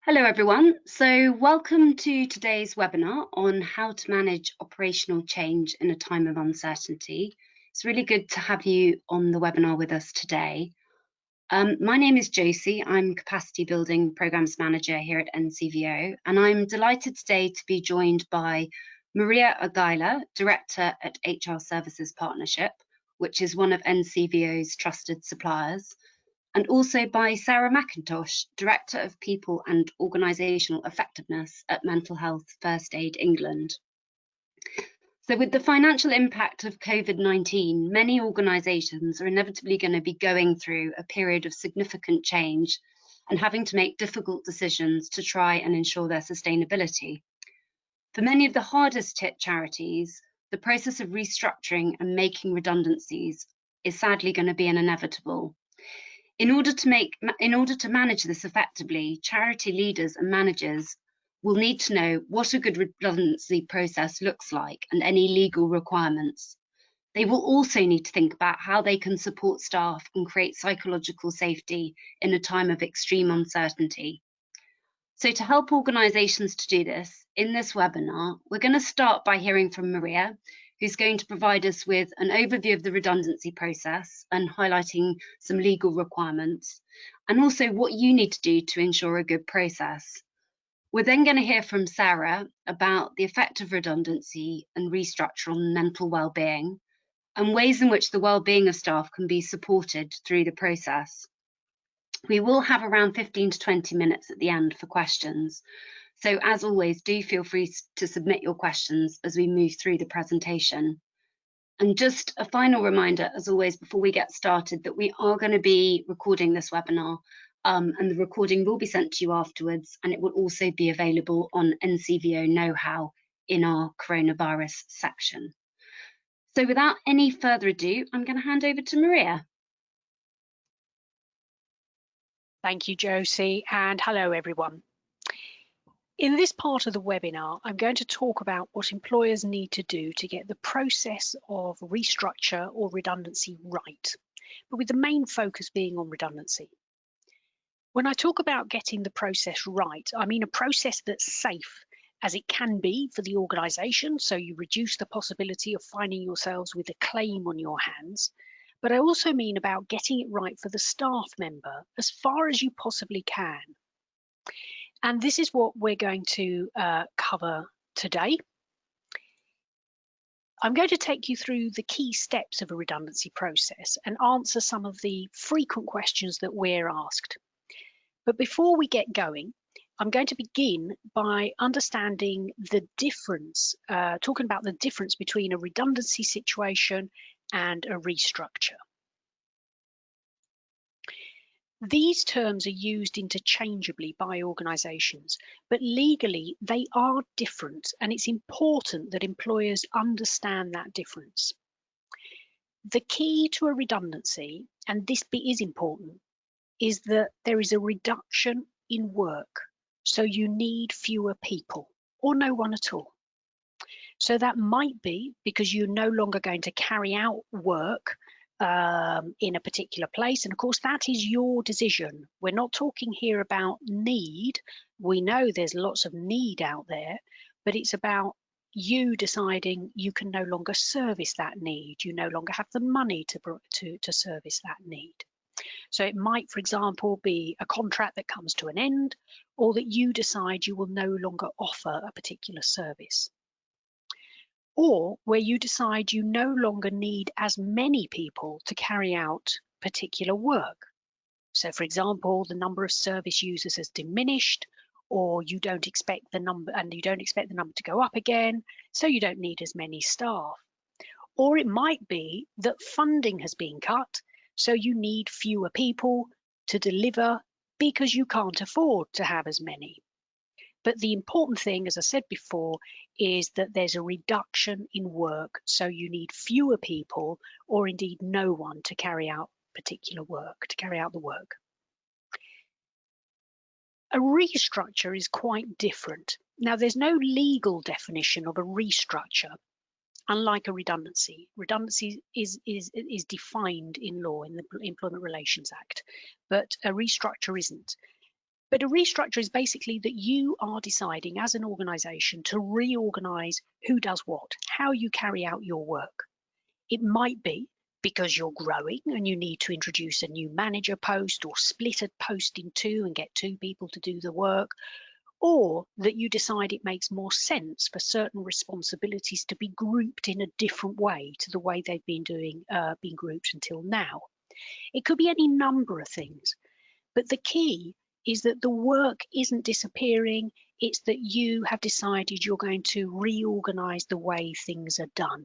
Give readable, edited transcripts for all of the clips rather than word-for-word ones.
Hello everyone, so welcome to today's webinar on how to manage operational change in a time of uncertainty. It's really good to have you on the webinar with us today. My name is Josie, I'm Capacity Building Programs Manager here at NCVO, and I'm delighted today to be joined by Maria Aguilar, Director at HR Services Partnership, which is one of NCVO's trusted suppliers, and also by Sarah McIntosh, Director of People and Organisational Effectiveness at Mental Health First Aid England. So with the financial impact of COVID-19, many organisations are inevitably going to be going through a period of significant change and having to make difficult decisions to try and ensure their sustainability. For many of the hardest hit charities, the process of restructuring and making redundancies is sadly going to be an inevitable. In order to manage this effectively, charity leaders and managers will need to know what a good redundancy process looks like and any legal requirements. They will also need to think about how they can support staff and create psychological safety in a time of extreme uncertainty. So to help organisations to do this, in this webinar, we're going to start by hearing from Maria, who's going to provide us with an overview of the redundancy process and highlighting some legal requirements, and also what you need to do to ensure a good process. We're then going to hear from Sarah about the effect of redundancy and restructure on mental well-being, and ways in which the well-being of staff can be supported through the process. We will have around 15 to 20 minutes at the end for questions. So as always, do feel free to submit your questions as we move through the presentation. And just a final reminder, as always, before we get started, that we are going to be recording this webinar, and the recording will be sent to you afterwards, and it will also be available on NCVO Know-How in our coronavirus section. So without any further ado, I'm going to hand over to Maria. Thank you, Josie, and hello everyone. In this part of the webinar, I'm going to talk about what employers need to do to get the process of restructure or redundancy right, but with the main focus being on redundancy. When I talk about getting the process right, I mean a process that's safe as it can be for the organisation, so you reduce the possibility of finding yourselves with a claim on your hands. But I also mean about getting it right for the staff member as far as you possibly can. And this is what we're going to cover today. I'm going to take you through the key steps of a redundancy process and answer some of the frequent questions that we're asked. But before we get going, I'm going to begin by understanding the difference, talking about the difference between a redundancy situation and a restructure. These terms are used interchangeably by organisations, but legally they are different, and it's important that employers understand that difference. The key to a redundancy, and this bit is important, is that there is a reduction in work, so you need fewer people or no one at all. So that might be because you're no longer going to carry out work in a particular place, and of course that is your decision. We're not talking here about need. We know there's lots of need out there, but it's about you deciding you can no longer service that need. You no longer have the money to service that need. So it might, for example, be a contract that comes to an end, or that you decide you will no longer offer a particular service. Or where you decide you no longer need as many people to carry out particular work. So for example, the number of service users has diminished, or you don't expect the number to go up again, so you don't need as many staff. Or it might be that funding has been cut, so you need fewer people to deliver because you can't afford to have as many. But the important thing, as I said before, is that there's a reduction in work, so you need fewer people or indeed no one to carry out particular work, to carry out the work. A restructure is quite different. Now, there's no legal definition of a restructure, unlike a redundancy. Redundancy is defined in law in the Employment Relations Act, but a restructure isn't. But a restructure is basically that you are deciding as an organisation to reorganise who does what, how you carry out your work. It might be because you're growing and you need to introduce a new manager post or split a post in two and get two people to do the work, or that you decide it makes more sense for certain responsibilities to be grouped in a different way to the way they've been grouped until now. It could be any number of things, but the key is that the work isn't disappearing, it's that you have decided you're going to reorganise the way things are done.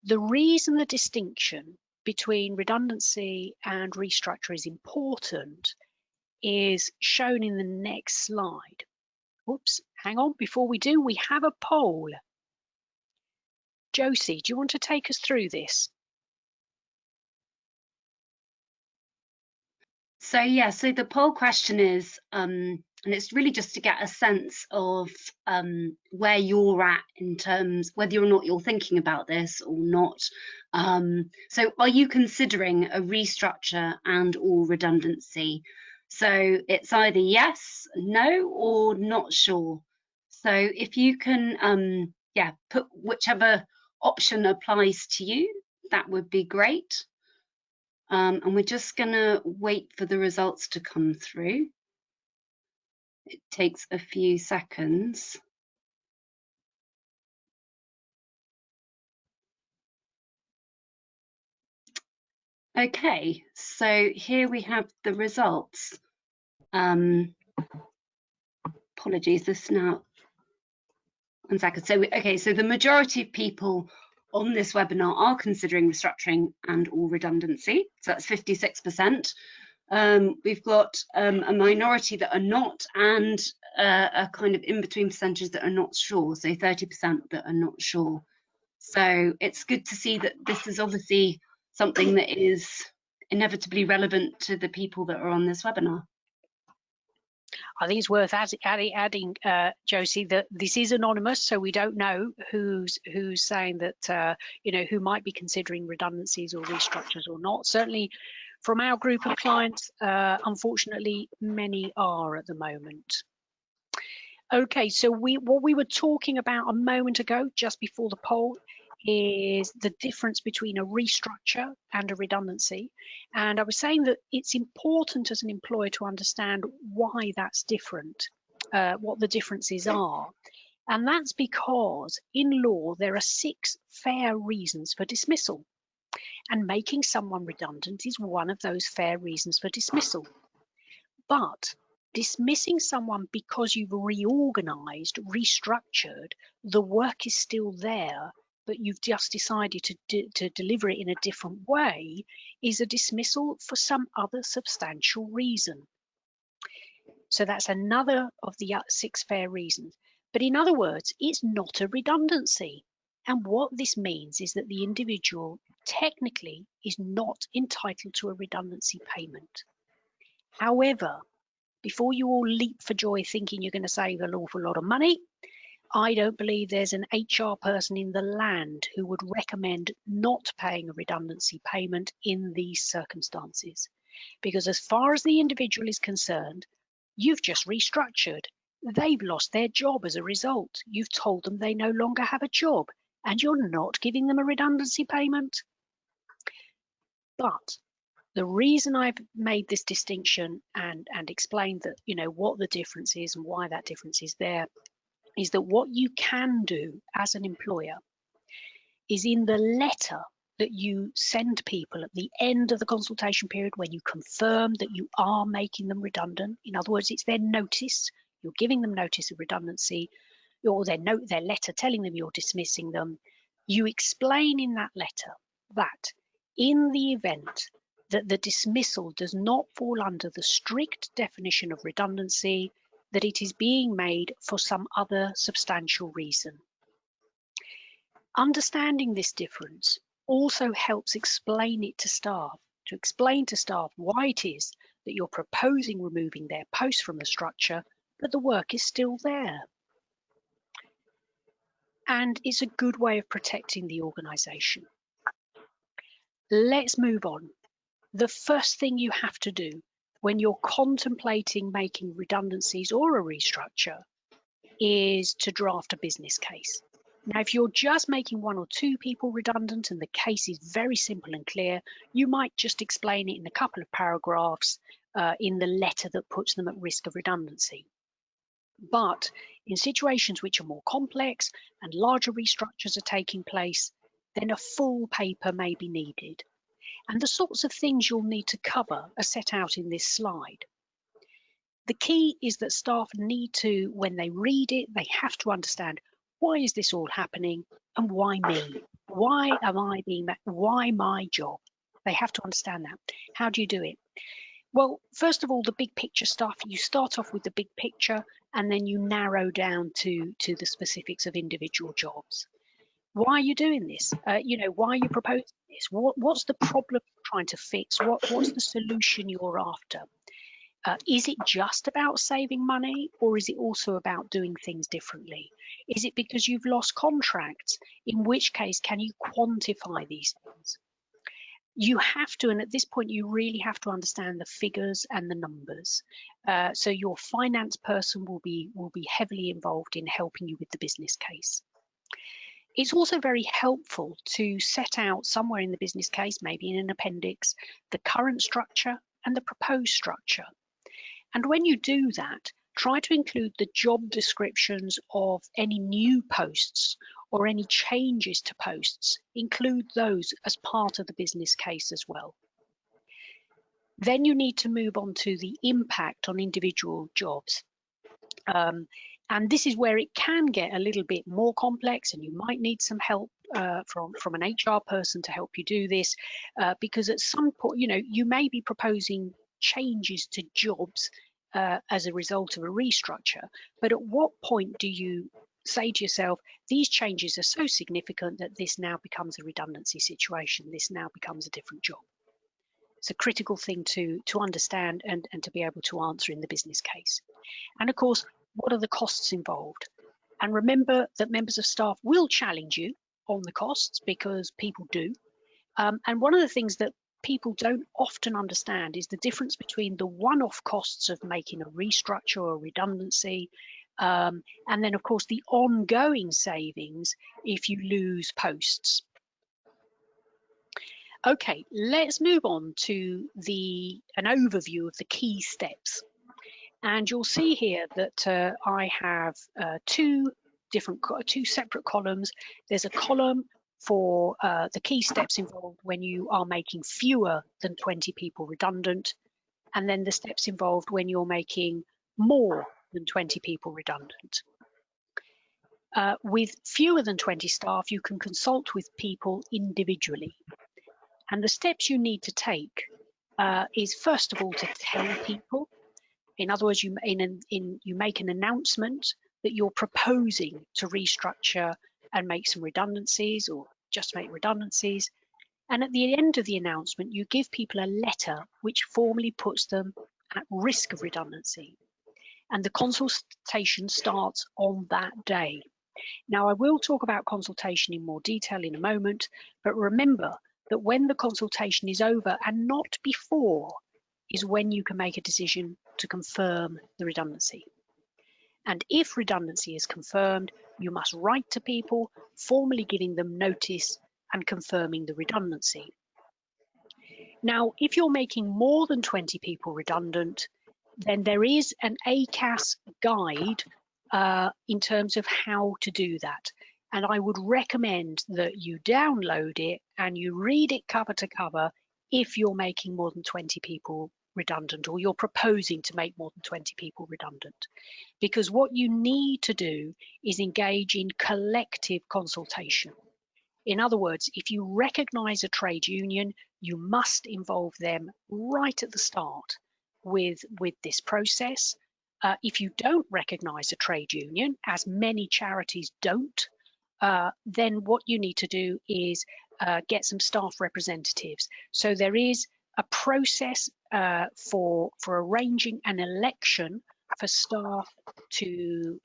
The reason the distinction between redundancy and restructure is important is shown in the next slide. Whoops, hang on, before we do, we have a poll. Josie, do you want to take us through this? So the poll question is, and it's really just to get a sense of where you're at in terms, whether or not you're thinking about this or not. So are you considering a restructure and or redundancy? So it's either yes, no, or not sure. So if you can, put whichever option applies to you, that would be great. And we're just going to wait for the results to come through. It takes a few seconds. Okay, so here we have the results. Apologies, this now, 1 second. So, okay, so the majority of people on this webinar are considering restructuring and or redundancy. So that's 56%. We've got a minority that are not, and a kind of in-between percentage that are not sure, so 30% that are not sure. So it's good to see that this is obviously something that is inevitably relevant to the people that are on this webinar. I think it's worth adding, Josie, that this is anonymous, so we don't know who's saying that, who might be considering redundancies or restructures or not. Certainly from our group of clients, unfortunately, many are at the moment. Okay, so what we were talking about a moment ago, just before the poll, is the difference between a restructure and a redundancy. And I was saying that it's important as an employer to understand why that's different, what the differences are. And that's because in law, there are 6 fair reasons for dismissal. And making someone redundant is one of those fair reasons for dismissal. But dismissing someone because you've reorganized, restructured, the work is still there, but you've just decided to deliver it in a different way, is a dismissal for some other substantial reason. So that's another of the 6 fair reasons. But in other words, it's not a redundancy. And what this means is that the individual technically is not entitled to a redundancy payment. However, before you all leap for joy thinking you're going to save an awful lot of money, I don't believe there's an HR person in the land who would recommend not paying a redundancy payment in these circumstances. Because as far as the individual is concerned, you've just restructured. They've lost their job as a result. You've told them they no longer have a job, and you're not giving them a redundancy payment. But the reason I've made this distinction and explained that, what the difference is and why that difference is there, is that what you can do as an employer is in the letter that you send people at the end of the consultation period, when you confirm that you are making them redundant. In other words, it's their notice. You're giving them notice of redundancy, or their letter telling them you're dismissing them. You explain in that letter that in the event that the dismissal does not fall under the strict definition of redundancy, that it is being made for some other substantial reason. Understanding this difference also helps explain it to staff, to explain to staff why it is that you're proposing removing their post from the structure, but the work is still there. And it's a good way of protecting the organisation. Let's move on. The first thing you have to do when you're contemplating making redundancies or a restructure is to draft a business case. Now, if you're just making 1 or 2 people redundant and the case is very simple and clear, you might just explain it in a couple of paragraphs in the letter that puts them at risk of redundancy. But in situations which are more complex and larger restructures are taking place, then a full paper may be needed. And the sorts of things you'll need to cover are set out in this slide. The key is that staff need to, when they read it, they have to understand, why is this all happening and why me? Why am I being, why my job? They have to understand that. How do you do it? Well, first of all, the big picture stuff, you start off with the big picture and then you narrow down to the specifics of individual jobs. Why are you doing this? Why are you proposing this? What's the problem you're trying to fix? What's the solution you're after? Is it just about saving money, or is it also about doing things differently? Is it because you've lost contracts? In which case, can you quantify these things? You have to, and at this point, you really have to understand the figures and the numbers. So your finance person will be heavily involved in helping you with the business case. It's also very helpful to set out somewhere in the business case, maybe in an appendix, the current structure and the proposed structure. And when you do that, try to include the job descriptions of any new posts or any changes to posts. Include those as part of the business case as well. Then you need to move on to the impact on individual jobs. And this is where it can get a little bit more complex, and you might need some help from an HR person to help you do this, because at some point, you may be proposing changes to jobs as a result of a restructure, but at what point do you say to yourself, these changes are so significant that this now becomes a redundancy situation, this now becomes a different job? It's a critical thing to understand and to be able to answer in the business case. And of course, what are the costs involved? And remember that members of staff will challenge you on the costs, because people do. And one of the things that people don't often understand is the difference between the one-off costs of making a restructure or redundancy, and then of course the ongoing savings if you lose posts. Okay, let's move on to an overview of the key steps. And you'll see here that I have two separate columns. There's a column for the key steps involved when you are making fewer than 20 people redundant, and then the steps involved when you're making more than 20 people redundant. With fewer than 20 staff, you can consult with people individually. And the steps you need to take is, first of all, to tell people. In other words, you make an announcement that you're proposing to restructure and make some redundancies, or just make redundancies. And at the end of the announcement, you give people a letter which formally puts them at risk of redundancy. And the consultation starts on that day. Now, I will talk about consultation in more detail in a moment, but remember that when the consultation is over, and not before, is when you can make a decision to confirm the redundancy. And if redundancy is confirmed, you must write to people, formally giving them notice and confirming the redundancy. Now, if you're making more than 20 people redundant, then there is an ACAS guide in terms of how to do that. And I would recommend that you download it and you read it cover to cover if you're making more than 20 people redundant, or you're proposing to make more than 20 people redundant. Because what you need to do is engage in collective consultation. In other words, if you recognise a trade union, you must involve them right at the start with this process. If you don't recognise a trade union, as many charities don't, then what you need to do is get some staff representatives. So there is a process for arranging an election for staff to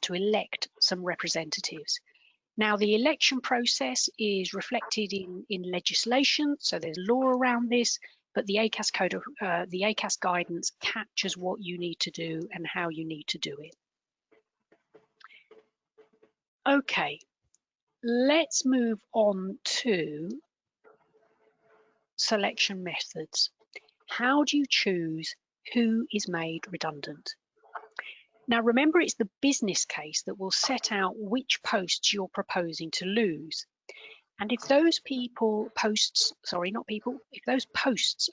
elect some representatives. Now, the election process is reflected in legislation, so there's law around this, but the ACAS code, the ACAS guidance captures what you need to do and how you need to do it. Okay, let's move on to selection methods. How do you choose who is made redundant? Now remember, it's the business case that will set out which posts you're proposing to lose. And if those posts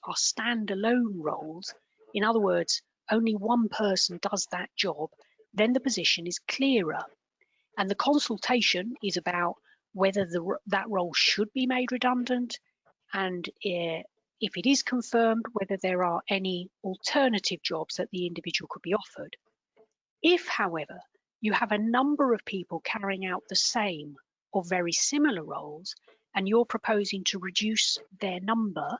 are standalone roles, in other words, only one person does that job, then the position is clearer. And the consultation is about whether that role should be made redundant, and if it is confirmed, whether there are any alternative jobs that the individual could be offered. If, however, you have a number of people carrying out the same or very similar roles, and you're proposing to reduce their number,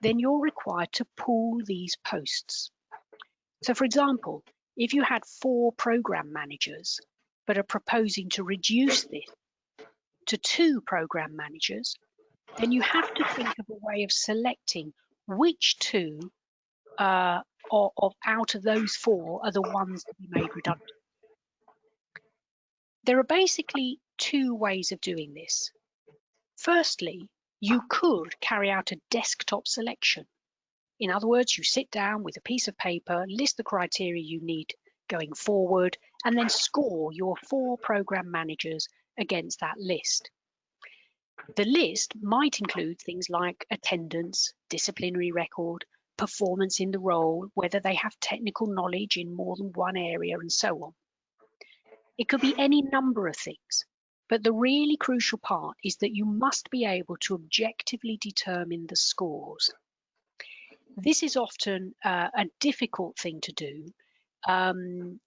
then you're required to pool these posts. So for example, if you had 4 program managers, but are proposing to reduce this to 2 program managers, then you have to think of a way of selecting which 2 out of those 4 are the ones to be made redundant. There are basically 2 ways of doing this. Firstly, you could carry out a desktop selection. In other words, you sit down with a piece of paper, list the criteria you need going forward, and then score your 4 program managers against that list. The list might include things like attendance, disciplinary record, performance in the role, whether they have technical knowledge in more than one area, and so on. It could be any number of things, but the really crucial part is that you must be able to objectively determine the scores. This is often a difficult thing to do, and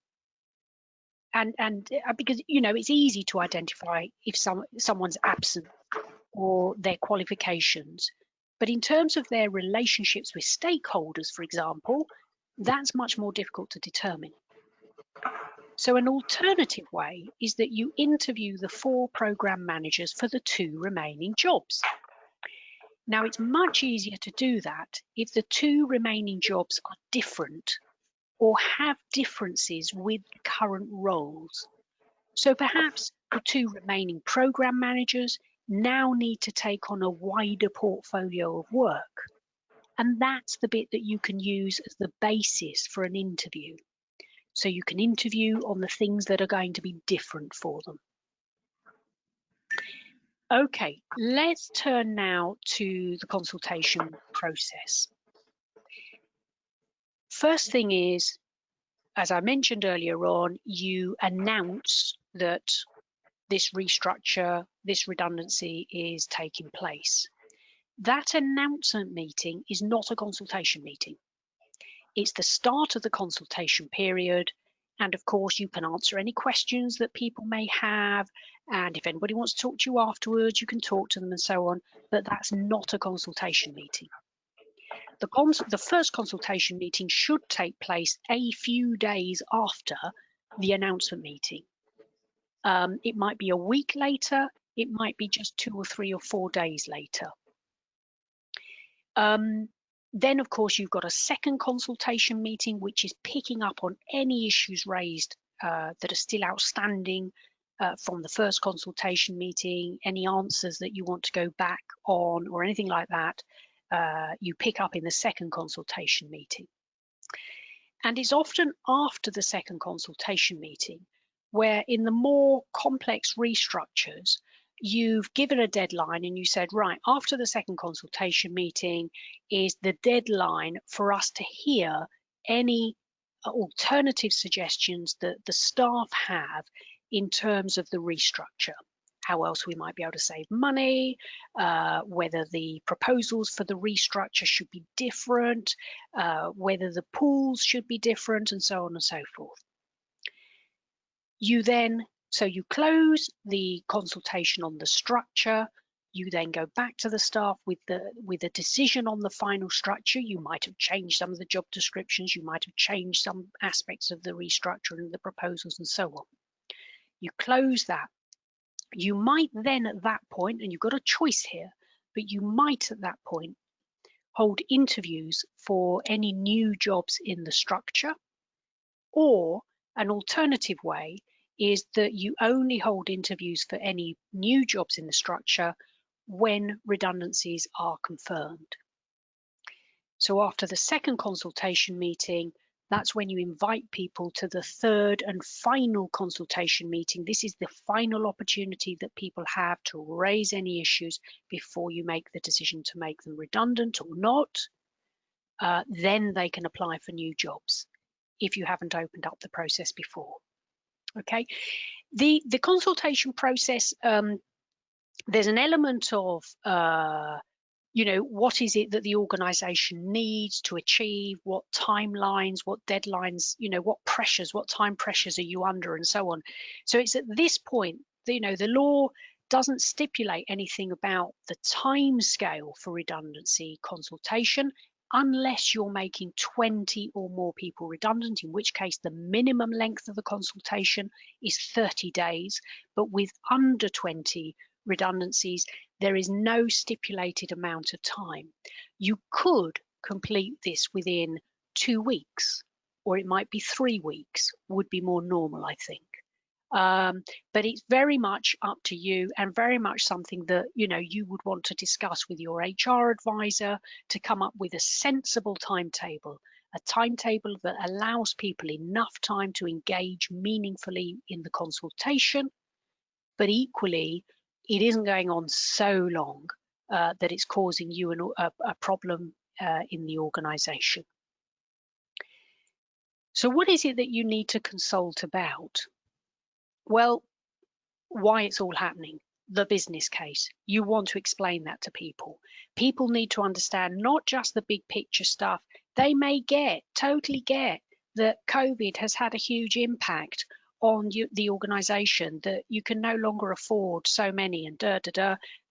because it's easy to identify if someone's absent or their qualifications, but in terms of their relationships with stakeholders, for example, that's much more difficult to determine. So an alternative way is that you interview the 4 program managers for the 2 remaining jobs. Now, it's much easier to do that if the 2 remaining jobs are different or have differences with current roles. So perhaps the 2 remaining program managers now need to take on a wider portfolio of work. And that's the bit that you can use as the basis for an interview. So you can interview on the things that are going to be different for them. Okay, let's turn now to the consultation process. First thing is, as I mentioned earlier on, you announce that this restructure, this redundancy is taking place. That announcement meeting is not a consultation meeting. It's the start of the consultation period, and of course you can answer any questions that people may have, and if anybody wants to talk to you afterwards, you can talk to them and so on, but that's not a consultation meeting. The first consultation meeting should take place a few days after the announcement meeting. It might be a week later, it might be just 2 or 3 or 4 days later. Then, of course, you've got a second consultation meeting, which is picking up on any issues raised that are still outstanding from the first consultation meeting, any answers that you want to go back on or anything like that, you pick up in the second consultation meeting. And it's often after the second consultation meeting where in the more complex restructures, you've given a deadline and you said, right, after the second consultation meeting is the deadline for us to hear any alternative suggestions that the staff have in terms of the restructure. How else we might be able to save money, whether the proposals for the restructure should be different, whether the pools should be different, and so on and so forth. So you close the consultation on the structure. You then go back to the staff with a decision on the final structure. You might have changed some of the job descriptions. You might have changed some aspects of the restructure and the proposals and so on. You close that. You might then at that point, and you've got a choice here, but you might at that point hold interviews for any new jobs in the structure, or an alternative way is that you only hold interviews for any new jobs in the structure when redundancies are confirmed. So after the second consultation meeting, that's when you invite people to the third and final consultation meeting. This is the final opportunity that people have to raise any issues before you make the decision to make them redundant or not. Then they can apply for new jobs if you haven't opened up the process before. Okay, the consultation process, there's an element of what is it that the organization needs to achieve, what timelines, what deadlines, what pressures, what time pressures are you under, and so on. So it's at this point, the law doesn't stipulate anything about the time scale for redundancy consultation unless you're making 20 or more people redundant, in which case the minimum length of the consultation is 30 days. But with under 20 redundancies, there is no stipulated amount of time. You could complete this within 2 weeks, or it might be 3 weeks, would be more normal, I think. But it's very much up to you, and very much something that you would want to discuss with your HR advisor to come up with a sensible timetable, a timetable that allows people enough time to engage meaningfully in the consultation, but equally it isn't going on so long that it's causing you a problem in the organization. So what is it that you need to consult about? Well, why it's all happening, the business case. You want to explain that to people. People need to understand not just the big picture stuff. They may totally get that COVID has had a huge impact on the organization, that you can no longer afford so many and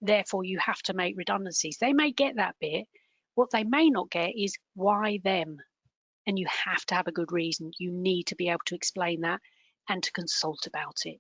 therefore you have to make redundancies. They may get that bit. What they may not get is why them. And you have to have a good reason. You need to be able to explain that and to consult about it.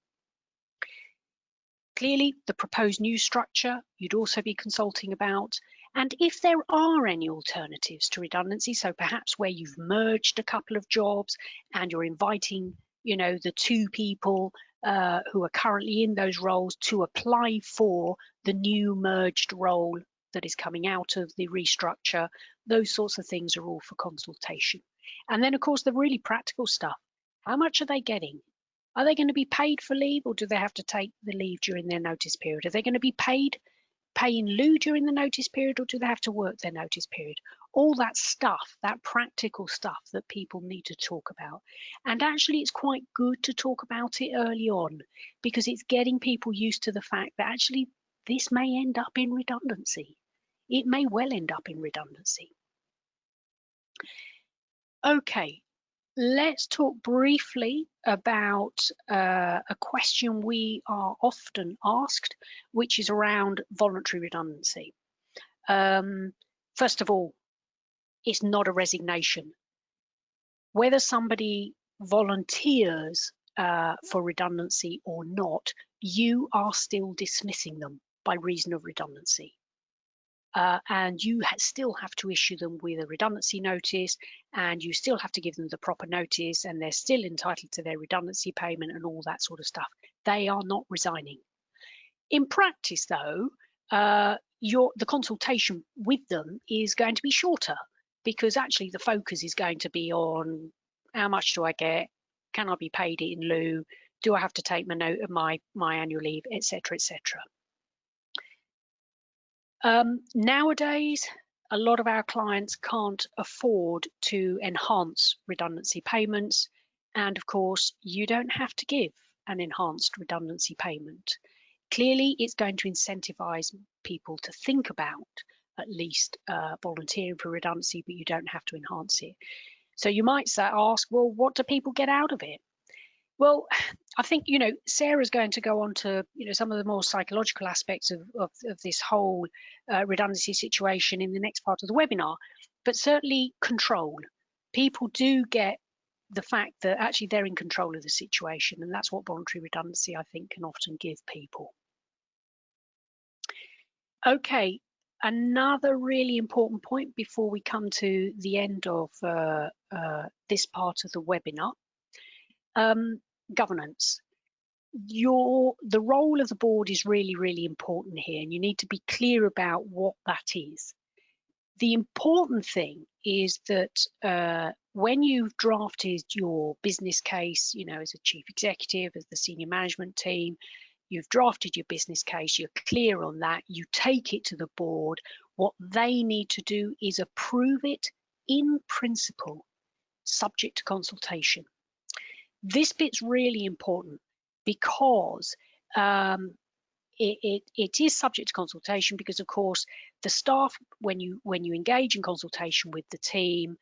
Clearly, the proposed new structure you'd also be consulting about, and if there are any alternatives to redundancy, so perhaps where you've merged a couple of jobs and you're inviting the 2 people who are currently in those roles to apply for the new merged role that is coming out of the restructure, those sorts of things are all for consultation. And then, of course, the really practical stuff. How much are they getting? Are they going to be paid for leave, or do they have to take the leave during their notice period? Are they going to be paid pay in lieu during the notice period, or do they have to work their notice period? All that stuff, that practical stuff that people need to talk about. And actually, it's quite good to talk about it early on, because it's getting people used to the fact that actually this may end up in redundancy. It may well end up in redundancy. Okay. Let's talk briefly about a question we are often asked, which is around voluntary redundancy. First of all, it's not a resignation. Whether somebody volunteers for redundancy or not, you are still dismissing them by reason of redundancy. And you still have to issue them with a redundancy notice, and you still have to give them the proper notice, and they're still entitled to their redundancy payment and all that sort of stuff. They are not resigning. In practice, though, the consultation with them is going to be shorter, because actually the focus is going to be on how much do I get, can I be paid in lieu, do I have to take my annual leave, etc., etc. Nowadays, a lot of our clients can't afford to enhance redundancy payments. And of course, you don't have to give an enhanced redundancy payment. Clearly, it's going to incentivize people to think about at least volunteering for redundancy, but you don't have to enhance it. So you might ask, well, what do people get out of it? Well, I think, Sarah's going to go on to, some of the more psychological aspects of this whole redundancy situation in the next part of the webinar, but certainly control. People do get the fact that actually they're in control of the situation, and that's what voluntary redundancy, I think, can often give people. Okay, another really important point before we come to the end of this part of the webinar, governance. The role of the board is really, really important here, and you need to be clear about what that is. The important thing is that when you've drafted your business case, you know, as a chief executive, as the senior management team, you've drafted your business case, you're clear on that, you take it to the board. What they need to do is approve it in principle, subject to consultation. This bit's really important because it is subject to consultation, because of course the staff, when you engage in consultation with the team,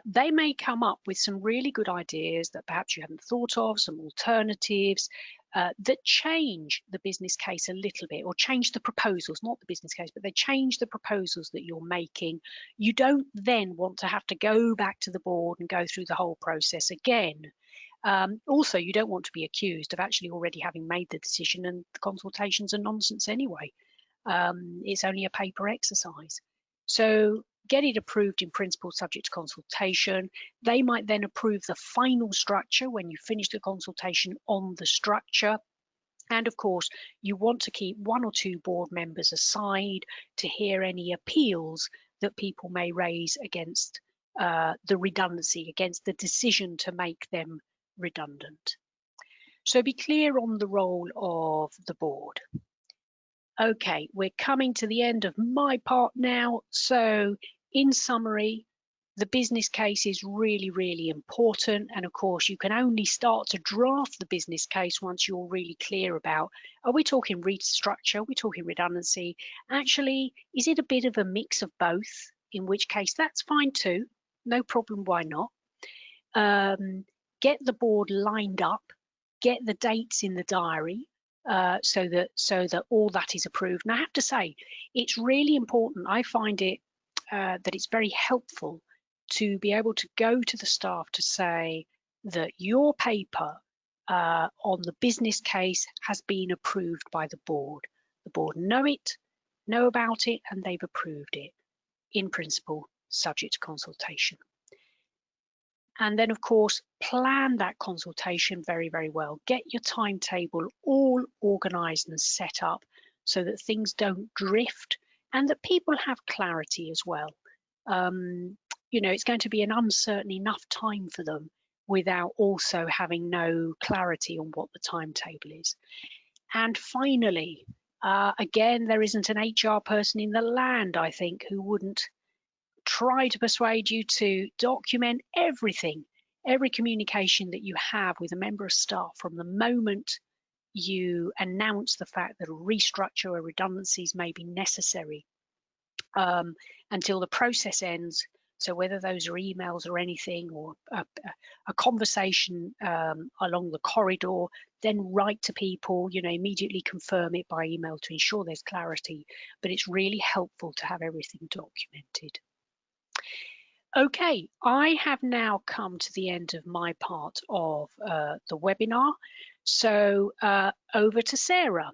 they may come up with some really good ideas that perhaps you haven't thought of, some alternatives that change the business case a little bit, or change the proposals, not the business case, but they change the proposals that you're making. You don't then want to have to go back to the board and go through the whole process again. Also, you don't want to be accused of actually already having made the decision, and the consultations are nonsense anyway. It's only a paper exercise. So get it approved in principle, subject to consultation. They might then approve the final structure when you finish the consultation on the structure. And of course, you want to keep 1 or 2 board members aside to hear any appeals that people may raise against the redundancy, against the decision to make them redundant. So be clear on the role of the board. Okay, we're coming to the end of my part now. So in summary, the business case is really, really important. And of course, you can only start to draft the business case once you're really clear about, are we talking restructure? Are we talking redundancy? Actually, is it a bit of a mix of both? In which case, that's fine too. No problem, why not? Get the board lined up, get the dates in the diary, so that all that is approved. And I have to say, it's really important. I find it that it's very helpful to be able to go to the staff to say that your paper on the business case has been approved by the board. The board know about it, and they've approved it in principle, subject to consultation. And then, of course, plan that consultation very, very well. Get your timetable all organised and set up so that things don't drift and that people have clarity as well. You know, it's going to be an uncertain enough time for them without also having no clarity on what the timetable is. And finally, again, there isn't an HR person in the land, I think, who wouldn't try to persuade you to document everything, every communication that you have with a member of staff from the moment you announce the fact that a restructure or redundancies may be necessary until the process ends. So whether those are emails or anything, or a conversation along the corridor, then write to people, you know, immediately confirm it by email to ensure there's clarity. But it's really helpful to have everything documented. Okay, I have now come to the end of my part of the webinar. So over to Sarah.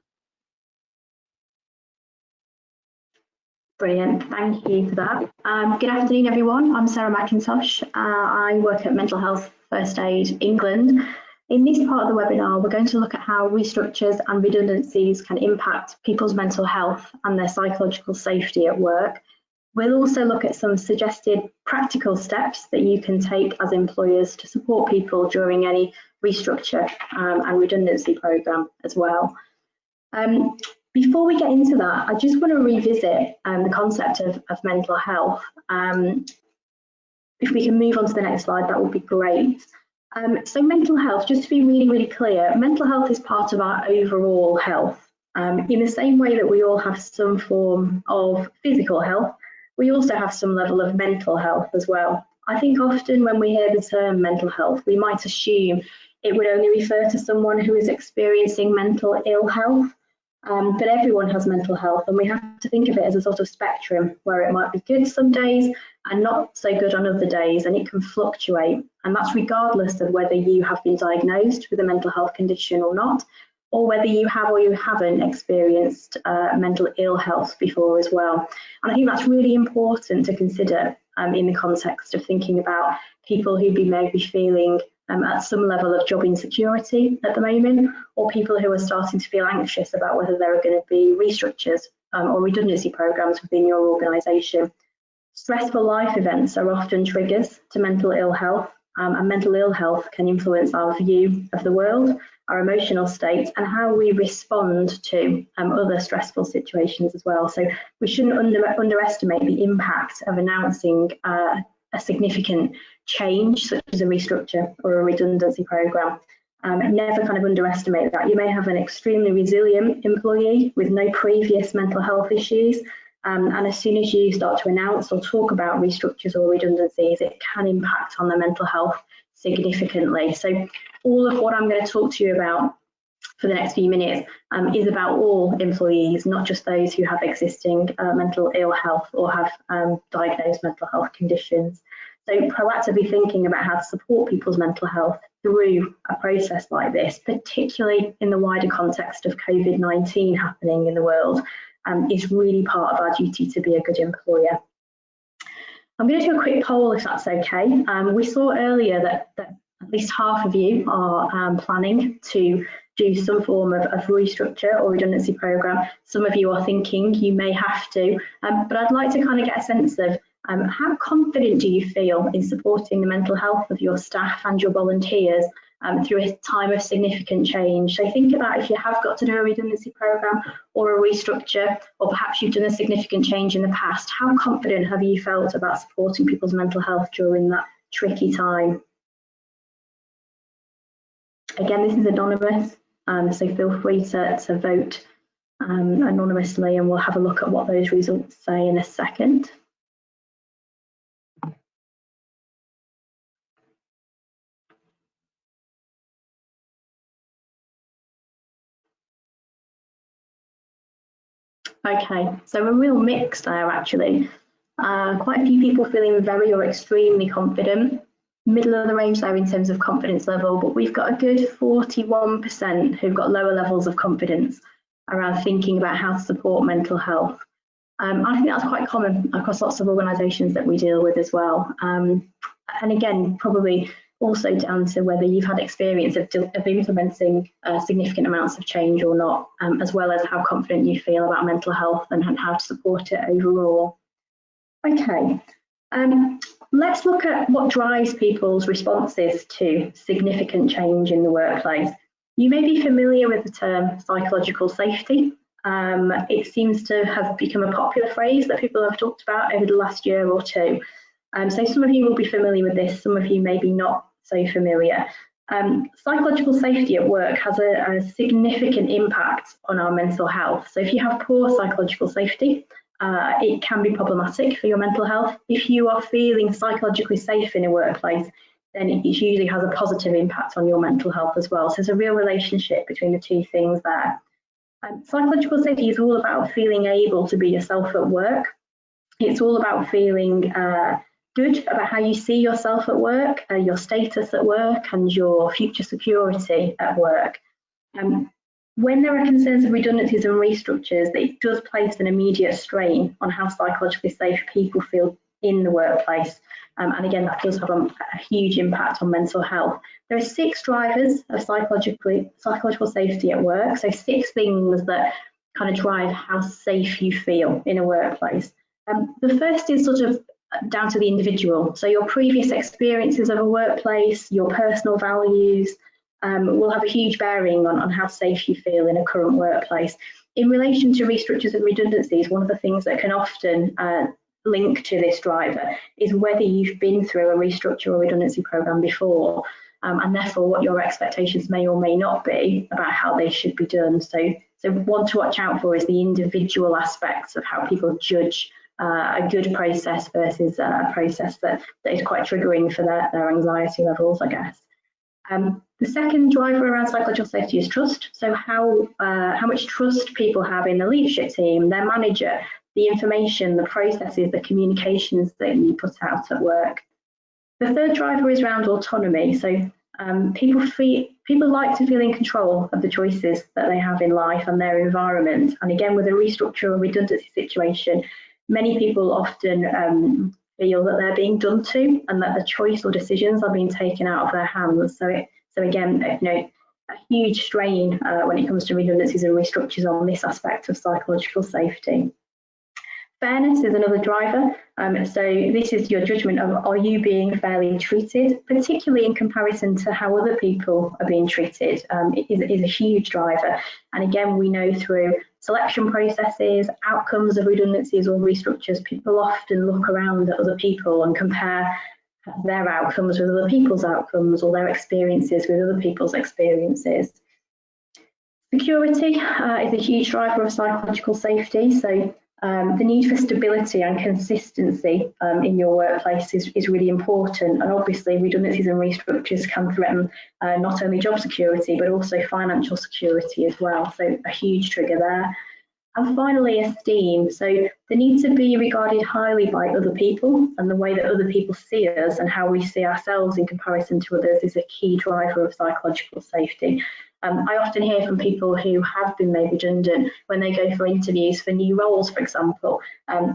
Brilliant, thank you for that. Good afternoon, everyone. I'm Sarah McIntosh. I work at Mental Health First Aid England. In this part of the webinar, we're going to look at how restructures and redundancies can impact people's mental health and their psychological safety at work. We'll also look at some suggested practical steps that you can take as employers to support people during any restructure and redundancy programme as well. Before we get into that, I just want to revisit the concept of mental health. If we can move on to the next slide, that would be great. So mental health, just to be really, really clear, mental health is part of our overall health. In the same way that we all have some form of physical health, we also have some level of mental health as well. I think often when we hear the term mental health, we might assume it would only refer to someone who is experiencing mental ill health. But everyone has mental health, and we have to think of it as a sort of spectrum where it might be good some days and not so good on other days, and it can fluctuate. And that's regardless of whether you have been diagnosed with a mental health condition or not, or whether you have or you haven't experienced mental ill health before as well. And I think that's really important to consider in the context of thinking about people who may be feeling at some level of job insecurity at the moment, or people who are starting to feel anxious about whether there are going to be restructures or redundancy programs within your organisation. Stressful life events are often triggers to mental ill health, and mental ill health can influence our view of the world, our emotional state, and how we respond to other stressful situations as well. So we shouldn't underestimate the impact of announcing a significant change, such as a restructure or a redundancy programme. Never kind of underestimate that. You may have an extremely resilient employee with no previous mental health issues, and as soon as you start to announce or talk about restructures or redundancies, it can impact on their mental health significantly. So all of what I'm going to talk to you about for the next few minutes is about all employees, not just those who have existing mental ill health or have diagnosed mental health conditions. So proactively thinking about how to support people's mental health through a process like this, particularly in the wider context of COVID-19 happening in the world, is really part of our duty to be a good employer. I'm going to do a quick poll if that's okay. We saw earlier that at least half of you are planning to do some form of restructure or redundancy programme. Some of you are thinking you may have to, but I'd like to kind of get a sense of how confident do you feel in supporting the mental health of your staff and your volunteers through a time of significant change. So think about if you have got to do a redundancy programme or a restructure, or perhaps you've done a significant change in the past. How confident have you felt about supporting people's mental health during that tricky time? Again, this is anonymous, so feel free to vote anonymously, and we'll have a look at what those results say in a second. Okay, so a real mix there actually. Quite a few people feeling very or extremely confident, middle of the range there in terms of confidence level, but we've got a good 41% who've got lower levels of confidence around thinking about how to support mental health. I think that's quite common across lots of organisations that we deal with as well. And again, probably also down to whether you've had experience of implementing significant amounts of change or not, as well as how confident you feel about mental health and how to support it overall. Okay, let's look at what drives people's responses to significant change in the workplace. You may be familiar with the term psychological safety. It seems to have become a popular phrase that people have talked about over the last year or two. So some of you will be familiar with this, some of you maybe not so familiar. Psychological safety at work has a significant impact on our mental health. So if you have poor psychological safety, it can be problematic for your mental health. If you are feeling psychologically safe in a workplace, then it usually has a positive impact on your mental health as well. So there's a real relationship between the two things there. Psychological safety is all about feeling able to be yourself at work. It's all about feeling good about how you see yourself at work, your status at work, and your future security at work. When there are concerns of redundancies and restructures, it does place an immediate strain on how psychologically safe people feel in the workplace. And again, that does have a huge impact on mental health. There are 6 drivers of psychological safety at work. So 6 things that kind of drive how safe you feel in a workplace. The first is sort of down to the individual. So your previous experiences of a workplace, your personal values, will have a huge bearing on how safe you feel in a current workplace. In relation to restructures and redundancies, one of the things that can often link to this driver is whether you've been through a restructure or redundancy programme before, and therefore what your expectations may or may not be about how they should be done. So one to watch out for is the individual aspects of how people judge a good process versus a process that is quite triggering for their anxiety levels, I guess. The second driver around psychological safety is trust. So how much trust people have in the leadership team, their manager, the information, the processes, the communications that you put out at work. The third driver is around autonomy. So People like to feel in control of the choices that they have in life and their environment. And again, with a restructure or redundancy situation, many people often feel that they're being done to, and that the choice or decisions are being taken out of their hands. So again, a huge strain when it comes to redundancies and restructures on this aspect of psychological safety. Fairness is another driver. So this is your judgment of, are you being fairly treated, particularly in comparison to how other people are being treated, is a huge driver. And again, we know through selection processes, outcomes of redundancies or restructures, people often look around at other people and compare their outcomes with other people's outcomes, or their experiences with other people's experiences. Security is a huge driver of psychological safety. So the need for stability and consistency in your workplace is really important, and obviously redundancies and restructures can threaten not only job security but also financial security as well, so a huge trigger there. And finally, esteem. So the need to be regarded highly by other people, and the way that other people see us and how we see ourselves in comparison to others is a key driver of psychological safety. I often hear from people who have been made redundant when they go for interviews for new roles, for example.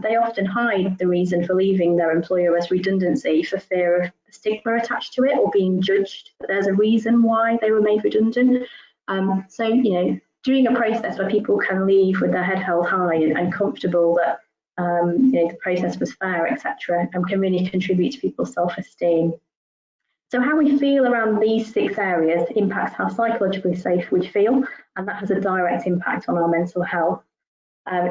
They often hide the reason for leaving their employer as redundancy for fear of the stigma attached to it, or being judged that there's a reason why they were made redundant. So, doing a process where people can leave with their head held high and comfortable that the process was fair, etc., can really contribute to people's self-esteem. So how we feel around these 6 areas impacts how psychologically safe we feel, and that has a direct impact on our mental health.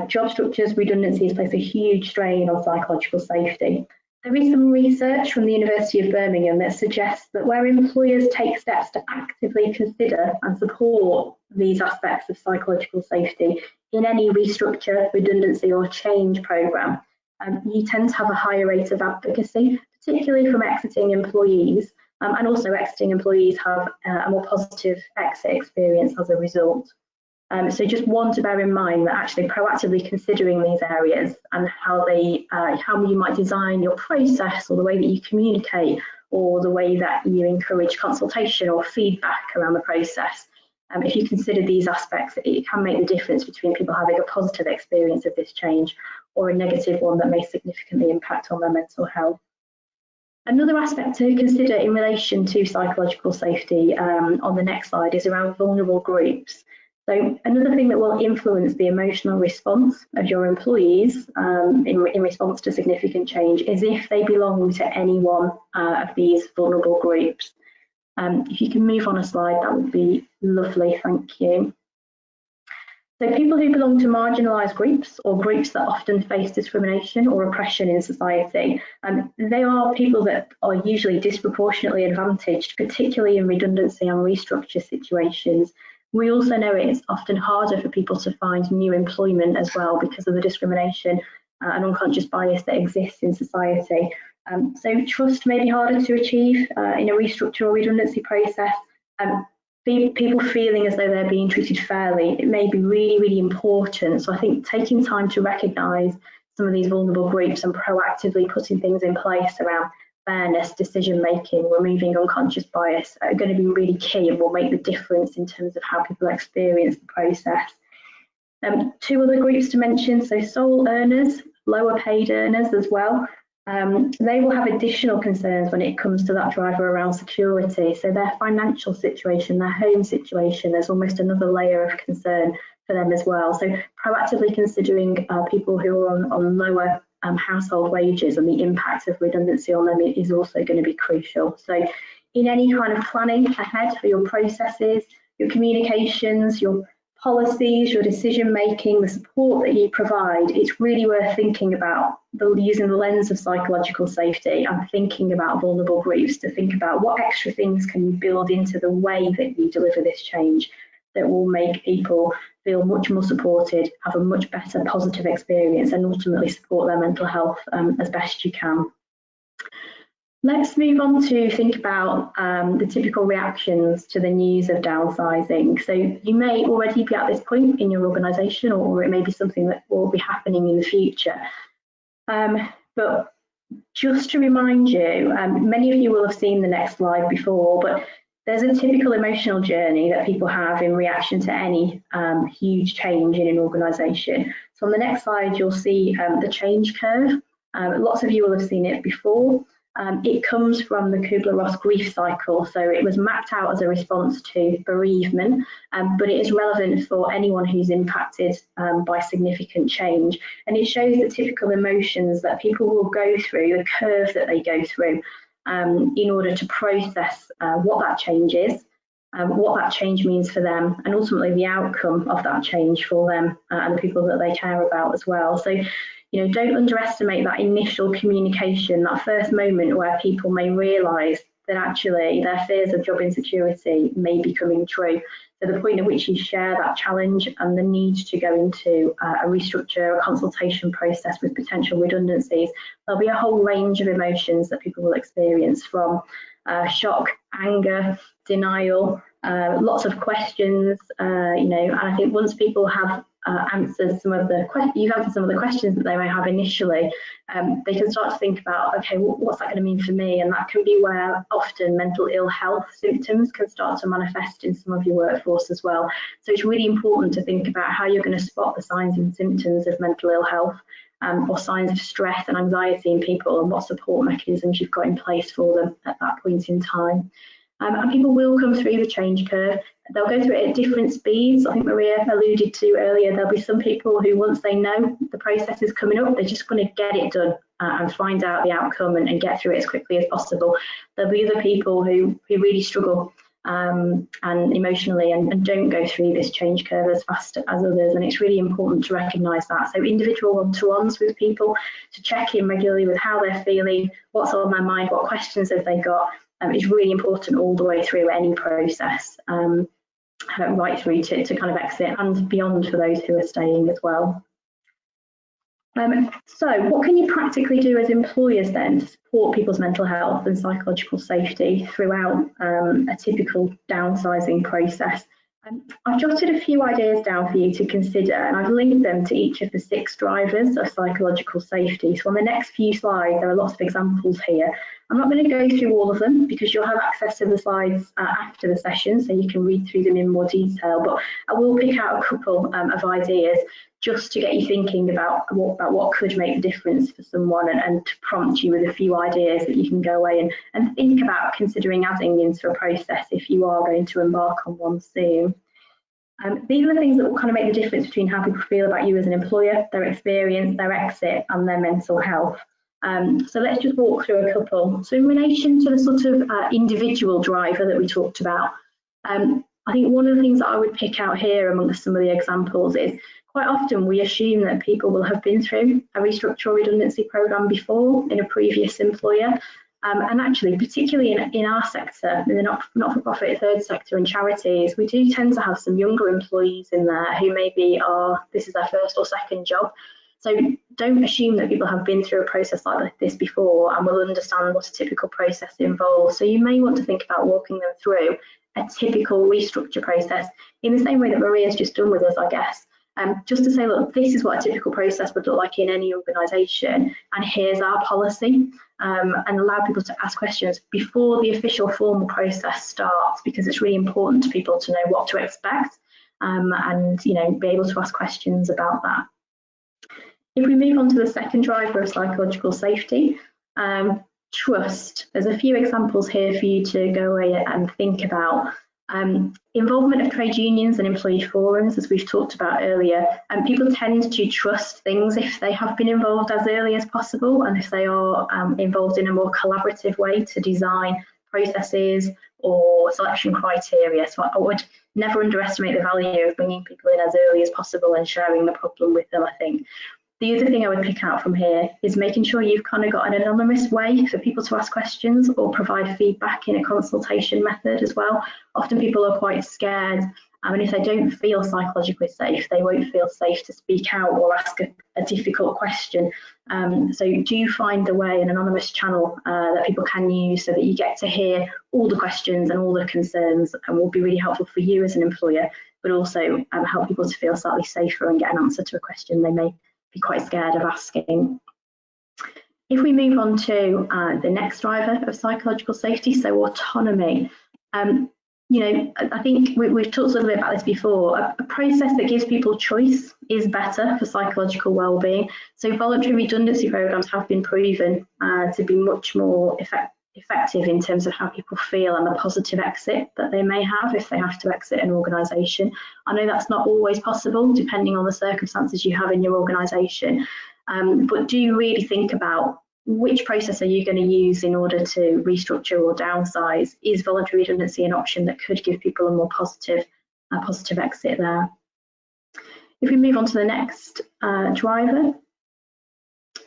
Job structures, redundancies place a huge strain on psychological safety. There is some research from the University of Birmingham that suggests that where employers take steps to actively consider and support these aspects of psychological safety in any restructure, redundancy or change programme, you tend to have a higher rate of advocacy, particularly from exiting employees, and also exiting employees have a more positive exit experience as a result. So just one to bear in mind, that actually proactively considering these areas and how you might design your process, or the way that you communicate, or the way that you encourage consultation or feedback around the process. If you consider these aspects, it can make the difference between people having a positive experience of this change or a negative one that may significantly impact on their mental health. Another aspect to consider in relation to psychological safety on the next slide is around vulnerable groups. So another thing that will influence the emotional response of your employees in response to significant change is if they belong to any one of these vulnerable groups. If you can move on a slide, that would be lovely, thank you. So people who belong to marginalised groups, or groups that often face discrimination or oppression in society, they are people that are usually disproportionately advantaged, particularly in redundancy and restructure situations. We also know it's often harder for people to find new employment as well because of the discrimination and unconscious bias that exists in society. So trust may be harder to achieve in a restructure or redundancy process. People feeling as though they're being treated fairly, it may be really, really important. So I think taking time to recognise some of these vulnerable groups and proactively putting things in place around fairness, decision making, removing unconscious bias are going to be really key and will make the difference in terms of how people experience the process. 2 other groups to mention, so sole earners, lower paid earners as well. They will have additional concerns when it comes to that driver around security. So their financial situation, their home situation, there's almost another layer of concern for them as well. So proactively considering people who are on lower household wages and the impact of redundancy on them is also going to be crucial. So in any kind of planning ahead for your processes, your communications, your policies, your decision making, the support that you provide, it's really worth thinking about using the lens of psychological safety and thinking about vulnerable groups, to think about what extra things can you build into the way that you deliver this change that will make people feel much more supported, have a much better positive experience, and ultimately support their mental health as best you can. Let's move on to think about the typical reactions to the news of downsizing. So you may already be at this point in your organisation, or it may be something that will be happening in the future. But just to remind you, many of you will have seen the next slide before, but there's a typical emotional journey that people have in reaction to any huge change in an organisation. So on the next slide, you'll see the change curve. Lots of you will have seen it before. It comes from the Kubler-Ross grief cycle, so it was mapped out as a response to bereavement, but it is relevant for anyone who's impacted by significant change. And it shows the typical emotions that people will go through, the curve that they go through, in order to process what that change is, what that change means for them, and ultimately the outcome of that change for them and the people that they care about as well. So, you know, don't underestimate that initial communication, that first moment where people may realise that actually their fears of job insecurity may be coming true. So the point at which you share that challenge and the need to go into a restructure, a consultation process with potential redundancies, there'll be a whole range of emotions that people will experience, from shock, anger, denial, lots of questions, you know, and I think once people have answered some of the questions that they may have initially, they can start to think about, okay, what's that going to mean for me? And that can be where often mental ill health symptoms can start to manifest in some of your workforce as well. So it's really important to think about how you're going to spot the signs and symptoms of mental ill health, or signs of stress and anxiety in people, and what support mechanisms you've got in place for them at that point in time. And people will come through the change curve. They'll go through it at different speeds. I think Maria alluded to earlier, there'll be some people who, once they know the process is coming up, they're just going to get it done and find out the outcome and get through it as quickly as possible. There'll be other people who really struggle and emotionally and don't go through this change curve as fast as others, and it's really important to recognise that. So individual one-to-ones with people, to check in regularly with how they're feeling, what's on their mind, what questions have they got, is really important all the way through any process, right through to kind of exit and beyond for those who are staying as well. So what can you practically do as employers then to support people's mental health and psychological safety throughout a typical downsizing process? I've jotted a few ideas down for you to consider, and I've linked them to each of the 6 drivers of psychological safety. So on the next few slides, there are lots of examples here. I'm not going to go through all of them because you'll have access to the slides after the session, so you can read through them in more detail, but I will pick out a couple of ideas just to get you thinking about what could make a difference for someone, and to prompt you with a few ideas that you can go away and think about considering adding into a process if you are going to embark on one soon. These are the things that will kind of make the difference between how people feel about you as an employer, their experience, their exit, and their mental health. So let's just walk through a couple. So in relation to the sort of individual driver that we talked about, I think one of the things that I would pick out here amongst some of the examples is quite often we assume that people will have been through a restructure or redundancy programme before in a previous employer. And actually, particularly in our sector, in the not-for-profit third sector and charities, we do tend to have some younger employees in there who maybe this is their first or second job. So don't assume that people have been through a process like this before and will understand what a typical process involves. So you may want to think about walking them through a typical restructure process in the same way that Maria's just done with us, I guess. Just to say, look, this is what a typical process would look like in any organisation, and here's our policy, and allow people to ask questions before the official formal process starts, because it's really important to people to know what to expect, and you know, be able to ask questions about that. If we move on to the second driver of psychological safety, trust. There's a few examples here for you to go away and think about. Involvement of trade unions and employee forums, as we've talked about earlier, and people tend to trust things if they have been involved as early as possible, and if they are involved in a more collaborative way to design processes or selection criteria. So I would never underestimate the value of bringing people in as early as possible and sharing the problem with them, I think. The other thing I would pick out from here is making sure you've kind of got an anonymous way for people to ask questions or provide feedback in a consultation method as well. Often people are quite scared, and if they don't feel psychologically safe, they won't feel safe to speak out or ask a difficult question. So do find a way, an anonymous channel that people can use so that you get to hear all the questions and all the concerns, and will be really helpful for you as an employer, but also help people to feel slightly safer and get an answer to a question they may be quite scared of asking. If we move on to the next driver of psychological safety, so autonomy. You know, I think we've talked a little bit about this before. A process that gives people choice is better for psychological well-being. So voluntary redundancy programs have been proven to be much more effective in terms of how people feel and the positive exit that they may have if they have to exit an organisation. I know that's not always possible depending on the circumstances you have in your organisation, but do really think about which process are you going to use in order to restructure or downsize. Is voluntary redundancy an option that could give people a more positive exit there? If we move on to the next driver,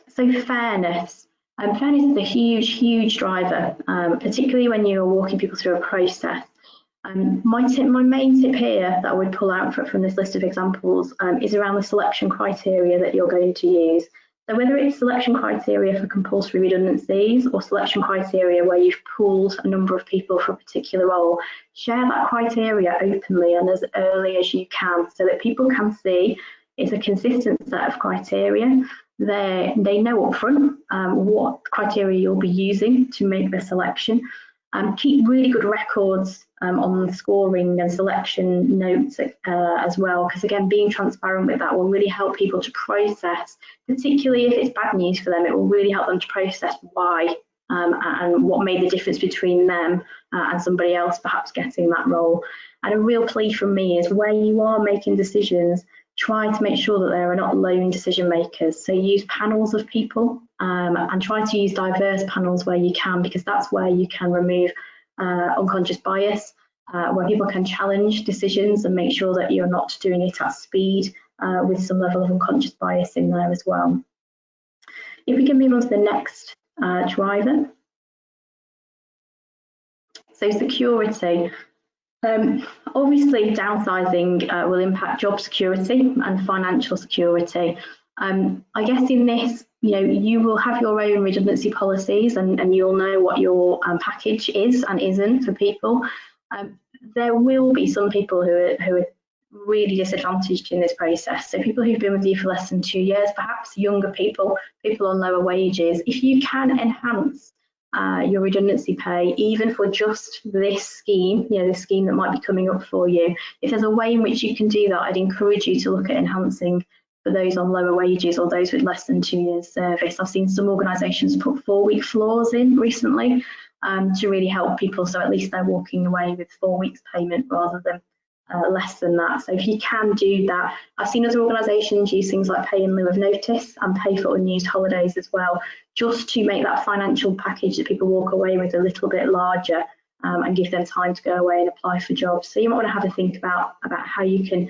so fairness. Fairness is a huge driver, particularly when you're walking people through a process. My main tip here that I would pull out from this list of examples is around the selection criteria that you're going to use. So whether it's selection criteria for compulsory redundancies or selection criteria where you've pooled a number of people for a particular role, share that criteria openly and as early as you can so that people can see it's a consistent set of criteria. They know upfront what criteria you'll be using to make the selection. Keep really good records on scoring and selection notes as well, because again, being transparent with that will really help people to process, particularly if it's bad news for them. It will really help them to process why and what made the difference between them and somebody else perhaps getting that role. And a real plea from me is where you are making decisions, try to make sure that there are not lone decision makers. So use panels of people and try to use diverse panels where you can, because that's where you can remove unconscious bias, where people can challenge decisions and make sure that you're not doing it at speed with some level of unconscious bias in there as well. If we can move on to the next driver. So security. Obviously, downsizing will impact job security and financial security. I guess in this, you will have your own redundancy policies and you'll know what your package is and isn't for people. There will be some people who are really disadvantaged in this process. So people who've been with you for less than 2 years, perhaps younger people, people on lower wages. If you can enhance your redundancy pay, even for just this scheme, this scheme that might be coming up for you. If there's a way in which you can do that, I'd encourage you to look at enhancing for those on lower wages or those with less than 2 years service. I've seen some organisations put 4-week floors in recently to really help people, so at least they're walking away with 4 weeks payment rather than less than that. So if you can do that, I've seen other organisations use things like pay in lieu of notice and pay for unused holidays as well, just to make that financial package that people walk away with a little bit larger and give them time to go away and apply for jobs. So you might want to have a think about how you can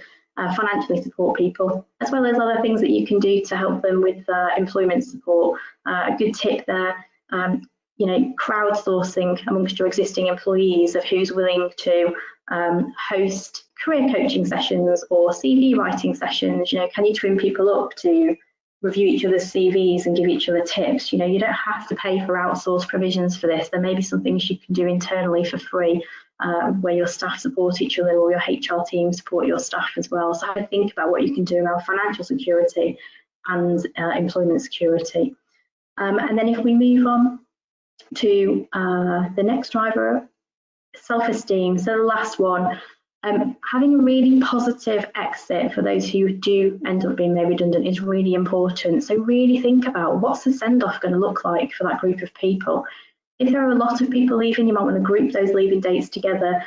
financially support people, as well as other things that you can do to help them with employment support. A good tip there, crowdsourcing amongst your existing employees of who's willing to host career coaching sessions or CV writing sessions. Can you twin people up to review each other's CVs and give each other tips? You don't have to pay for outsourced provisions for this. There may be some things you can do internally for free where your staff support each other or your HR team support your staff as well. So have a think about what you can do around financial security and employment security. And then if we move on to the next driver, self-esteem. So the last one, having a really positive exit for those who do end up being made redundant is really important. So really think about what's the send-off going to look like for that group of people. If there are a lot of people leaving, you might want to group those leaving dates together.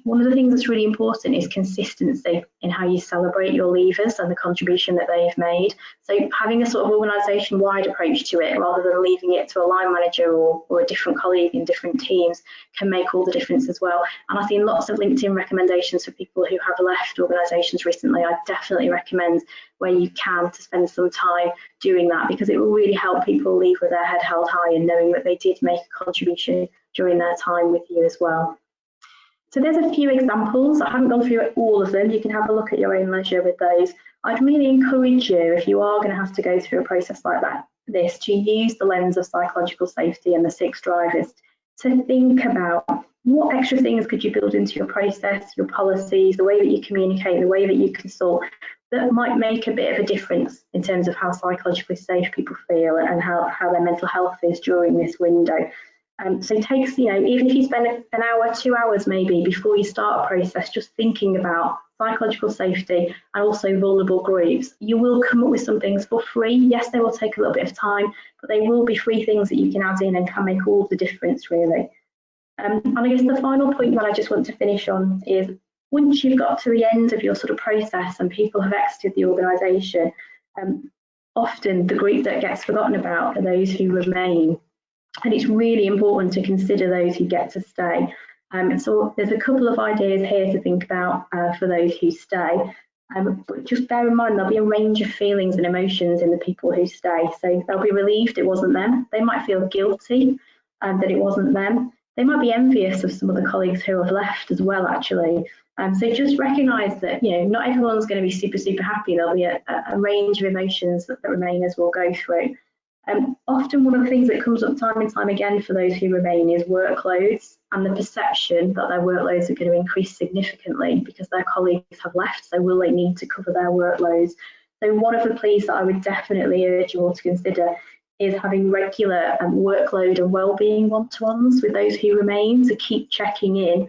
One of the things that's really important is consistency in how you celebrate your leavers and the contribution that they've made. So having a sort of organisation-wide approach to it rather than leaving it to a line manager or a different colleague in different teams can make all the difference as well. And I've seen lots of LinkedIn recommendations for people who have left organisations recently. I definitely recommend where you can to spend some time doing that, because it will really help people leave with their head held high and knowing that they did make a contribution during their time with you as well. So there's a few examples. I haven't gone through all of them. You can have a look at your own leisure with those. I'd really encourage you, if you are going to have to go through a process like this, to use the lens of psychological safety and the 6 drivers to think about what extra things could you build into your process, your policies, the way that you communicate, the way that you consult, that might make a bit of a difference in terms of how psychologically safe people feel and how their mental health is during this window. So it takes, even if you spend an hour, 2 hours maybe before you start a process, just thinking about psychological safety and also vulnerable groups, you will come up with some things for free. Yes, they will take a little bit of time, but they will be free things that you can add in and can make all the difference, really. And I guess the final point that I just want to finish on is, once you've got to the end of your sort of process and people have exited the organisation, often the group that gets forgotten about are those who remain. And it's really important to consider those who get to stay. So there's a couple of ideas here to think about for those who stay. But just bear in mind, there'll be a range of feelings and emotions in the people who stay. So they'll be relieved it wasn't them. They might feel guilty that it wasn't them. They might be envious of some of the colleagues who have left as well, actually. So just recognise that, not everyone's going to be super, super happy. There'll be a range of emotions that the remainers will go through. Often one of the things that comes up time and time again for those who remain is workloads and the perception that their workloads are going to increase significantly because their colleagues have left, so will they need to cover their workloads? So one of the pleas that I would definitely urge you all to consider is having regular workload and wellbeing one-to-ones with those who remain, to keep checking in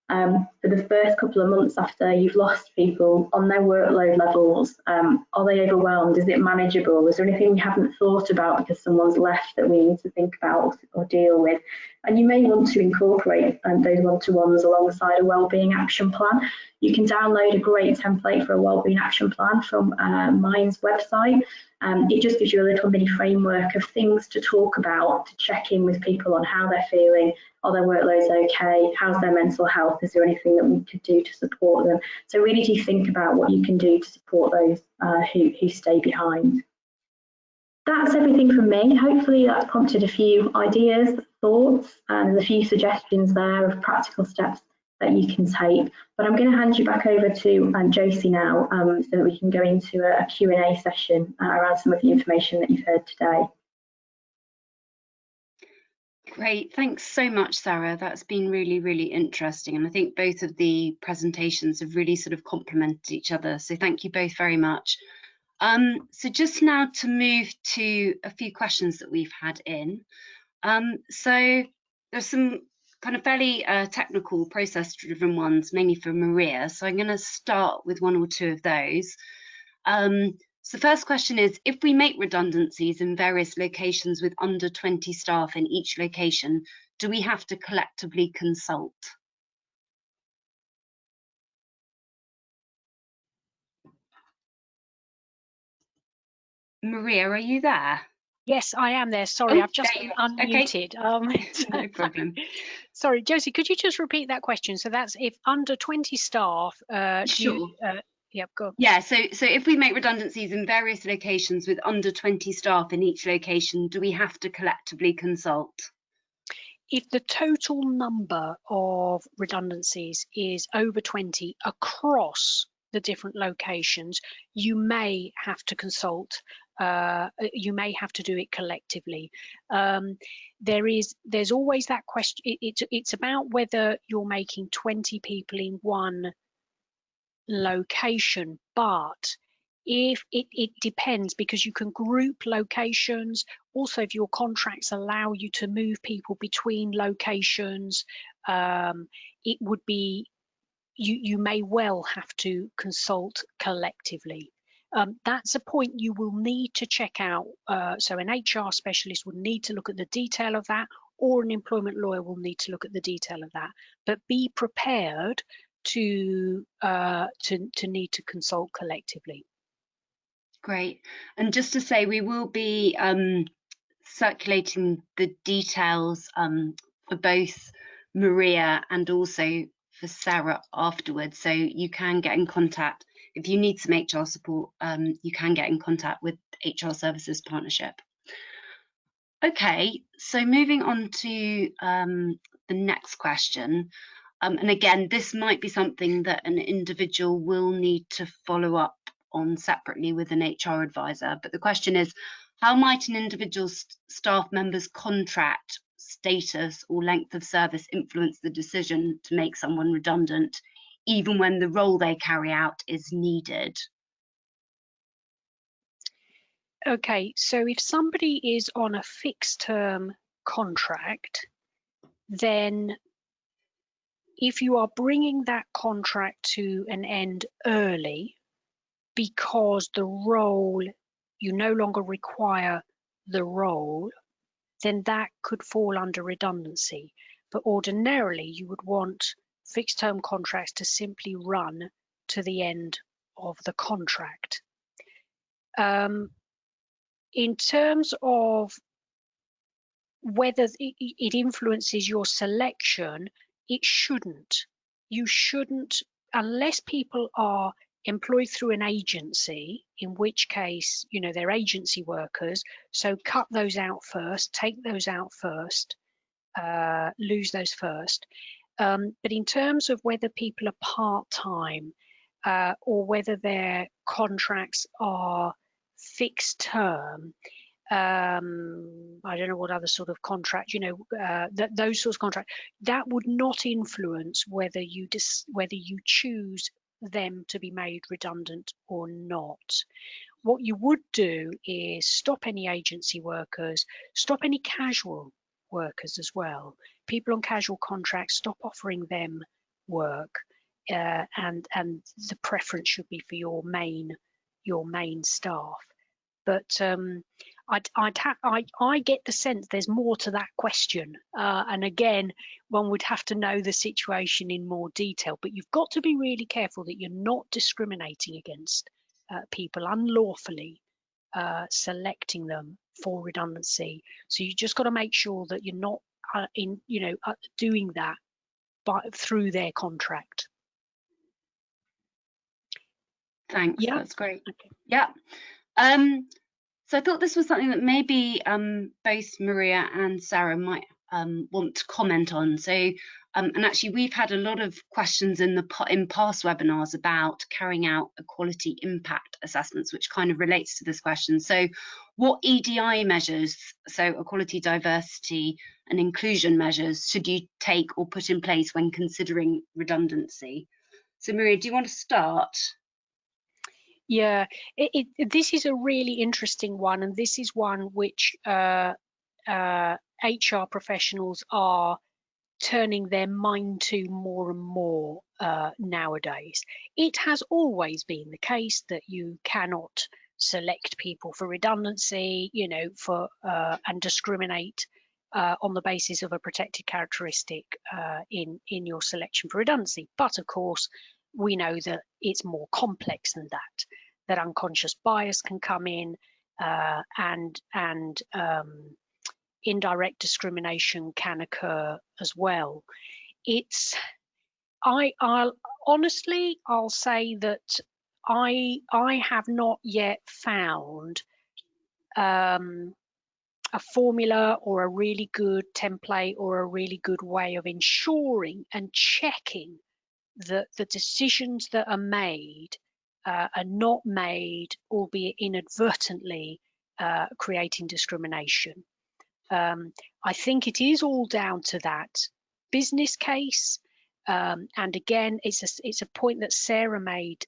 for the first couple of months after you've lost people on their workload levels. Are they overwhelmed? Is it manageable? Is there anything we haven't thought about because someone's left that we need to think about or deal with? And you may want to incorporate those one-to-ones alongside a wellbeing action plan. You can download a great template for a wellbeing action plan from Mind's website. It just gives you a little mini framework of things to talk about, to check in with people on how they're feeling. Are their workloads okay? How's their mental health? Is there anything that we could do to support them? So really do think about what you can do to support those who stay behind. That's everything from me. Hopefully that's prompted a few ideas, thoughts, and a few suggestions there of practical steps that you can take. But I'm going to hand you back over to Josie now so that we can go into a Q&A session around some of the information that you've heard today. Great, thanks so much, Sarah. That's been really, really interesting. And I think both of the presentations have really sort of complemented each other. So thank you both very much. So just now to move to a few questions that we've had in. So there's some kind of fairly technical process-driven ones, mainly for Maria. So I'm going to start with one or two of those. So the first question is, if we make redundancies in various locations with under 20 staff in each location, do we have to collectively consult? Maria, are you there? Yes, I am there. Sorry, I've just been unmuted. Okay. No problem. Sorry, Josie, could you just repeat that question? So that's if under 20 staff, Sure. Yep, go. Yeah, so if we make redundancies in various locations with under 20 staff in each location, do we have to collectively consult? If the total number of redundancies is over 20 across the different locations, you may have to consult. You may have to do it collectively. There's always that question. It's about whether you're making 20 people in one location, but if it depends, because you can group locations. Also, if your contracts allow you to move people between locations, it would be you may well have to consult collectively. That's a point you will need to check out. So an HR specialist would need to look at the detail of that, or an employment lawyer will need to look at the detail of that. But be prepared to need to consult collectively. Great. And just to say, we will be circulating the details for both Maria and also for Sarah afterwards. So you can get in contact. If you need some HR support, you can get in contact with HR Services Partnership. Okay, so moving on to the next question. And again, this might be something that an individual will need to follow up on separately with an HR advisor. But the question is, how might an individual staff member's contract status or length of service influence the decision to make someone redundant, even when the role they carry out is needed? Okay, so if somebody is on a fixed term contract, then if you are bringing that contract to an end early because the role, you no longer require the role, then that could fall under redundancy. But ordinarily, you would want fixed term contracts to simply run to the end of the contract. In terms of whether it influences your selection, it shouldn't. You shouldn't, unless people are employed through an agency, in which case, you know, they're agency workers, so cut those out first, take those out first, lose those first. But in terms of whether people are part-time or whether their contracts are fixed term, I don't know what other sort of contract, you know, those sorts of contracts, that would not influence whether you choose them to be made redundant or not. What you would do is stop any agency workers, stop any casual workers as well. People on casual contracts, stop offering them work, and the preference should be for your main staff. But I get the sense there's more to that question, and again, one would have to know the situation in more detail. But you've got to be really careful that you're not discriminating against people unlawfully, selecting them for redundancy. So you just got to make sure that you're not doing that through their contract. Thanks. Yeah, That's great. okay. Yeah. So I thought this was something that maybe both Maria and Sarah might want to comment on. So, and actually we've had a lot of questions in past webinars about carrying out equality impact assessments, which kind of relates to this question. So what EDI measures, so equality, diversity and inclusion measures, should you take or put in place when considering redundancy? So Maria, do you want to start? Yeah, this is a really interesting one, and this is one which HR professionals are turning their mind to more and more nowadays. It has always been the case that you cannot select people for redundancy, you know, and discriminate on the basis of a protected characteristic in your selection for redundancy. But of course, we know that it's more complex than that unconscious bias can come in, and indirect discrimination can occur as well. I'll say that I have not yet found a formula or a really good template or a really good way of ensuring and checking that the decisions that are made are not made, albeit inadvertently, creating discrimination. I think it is all down to that business case, and again, it's a point that Sarah made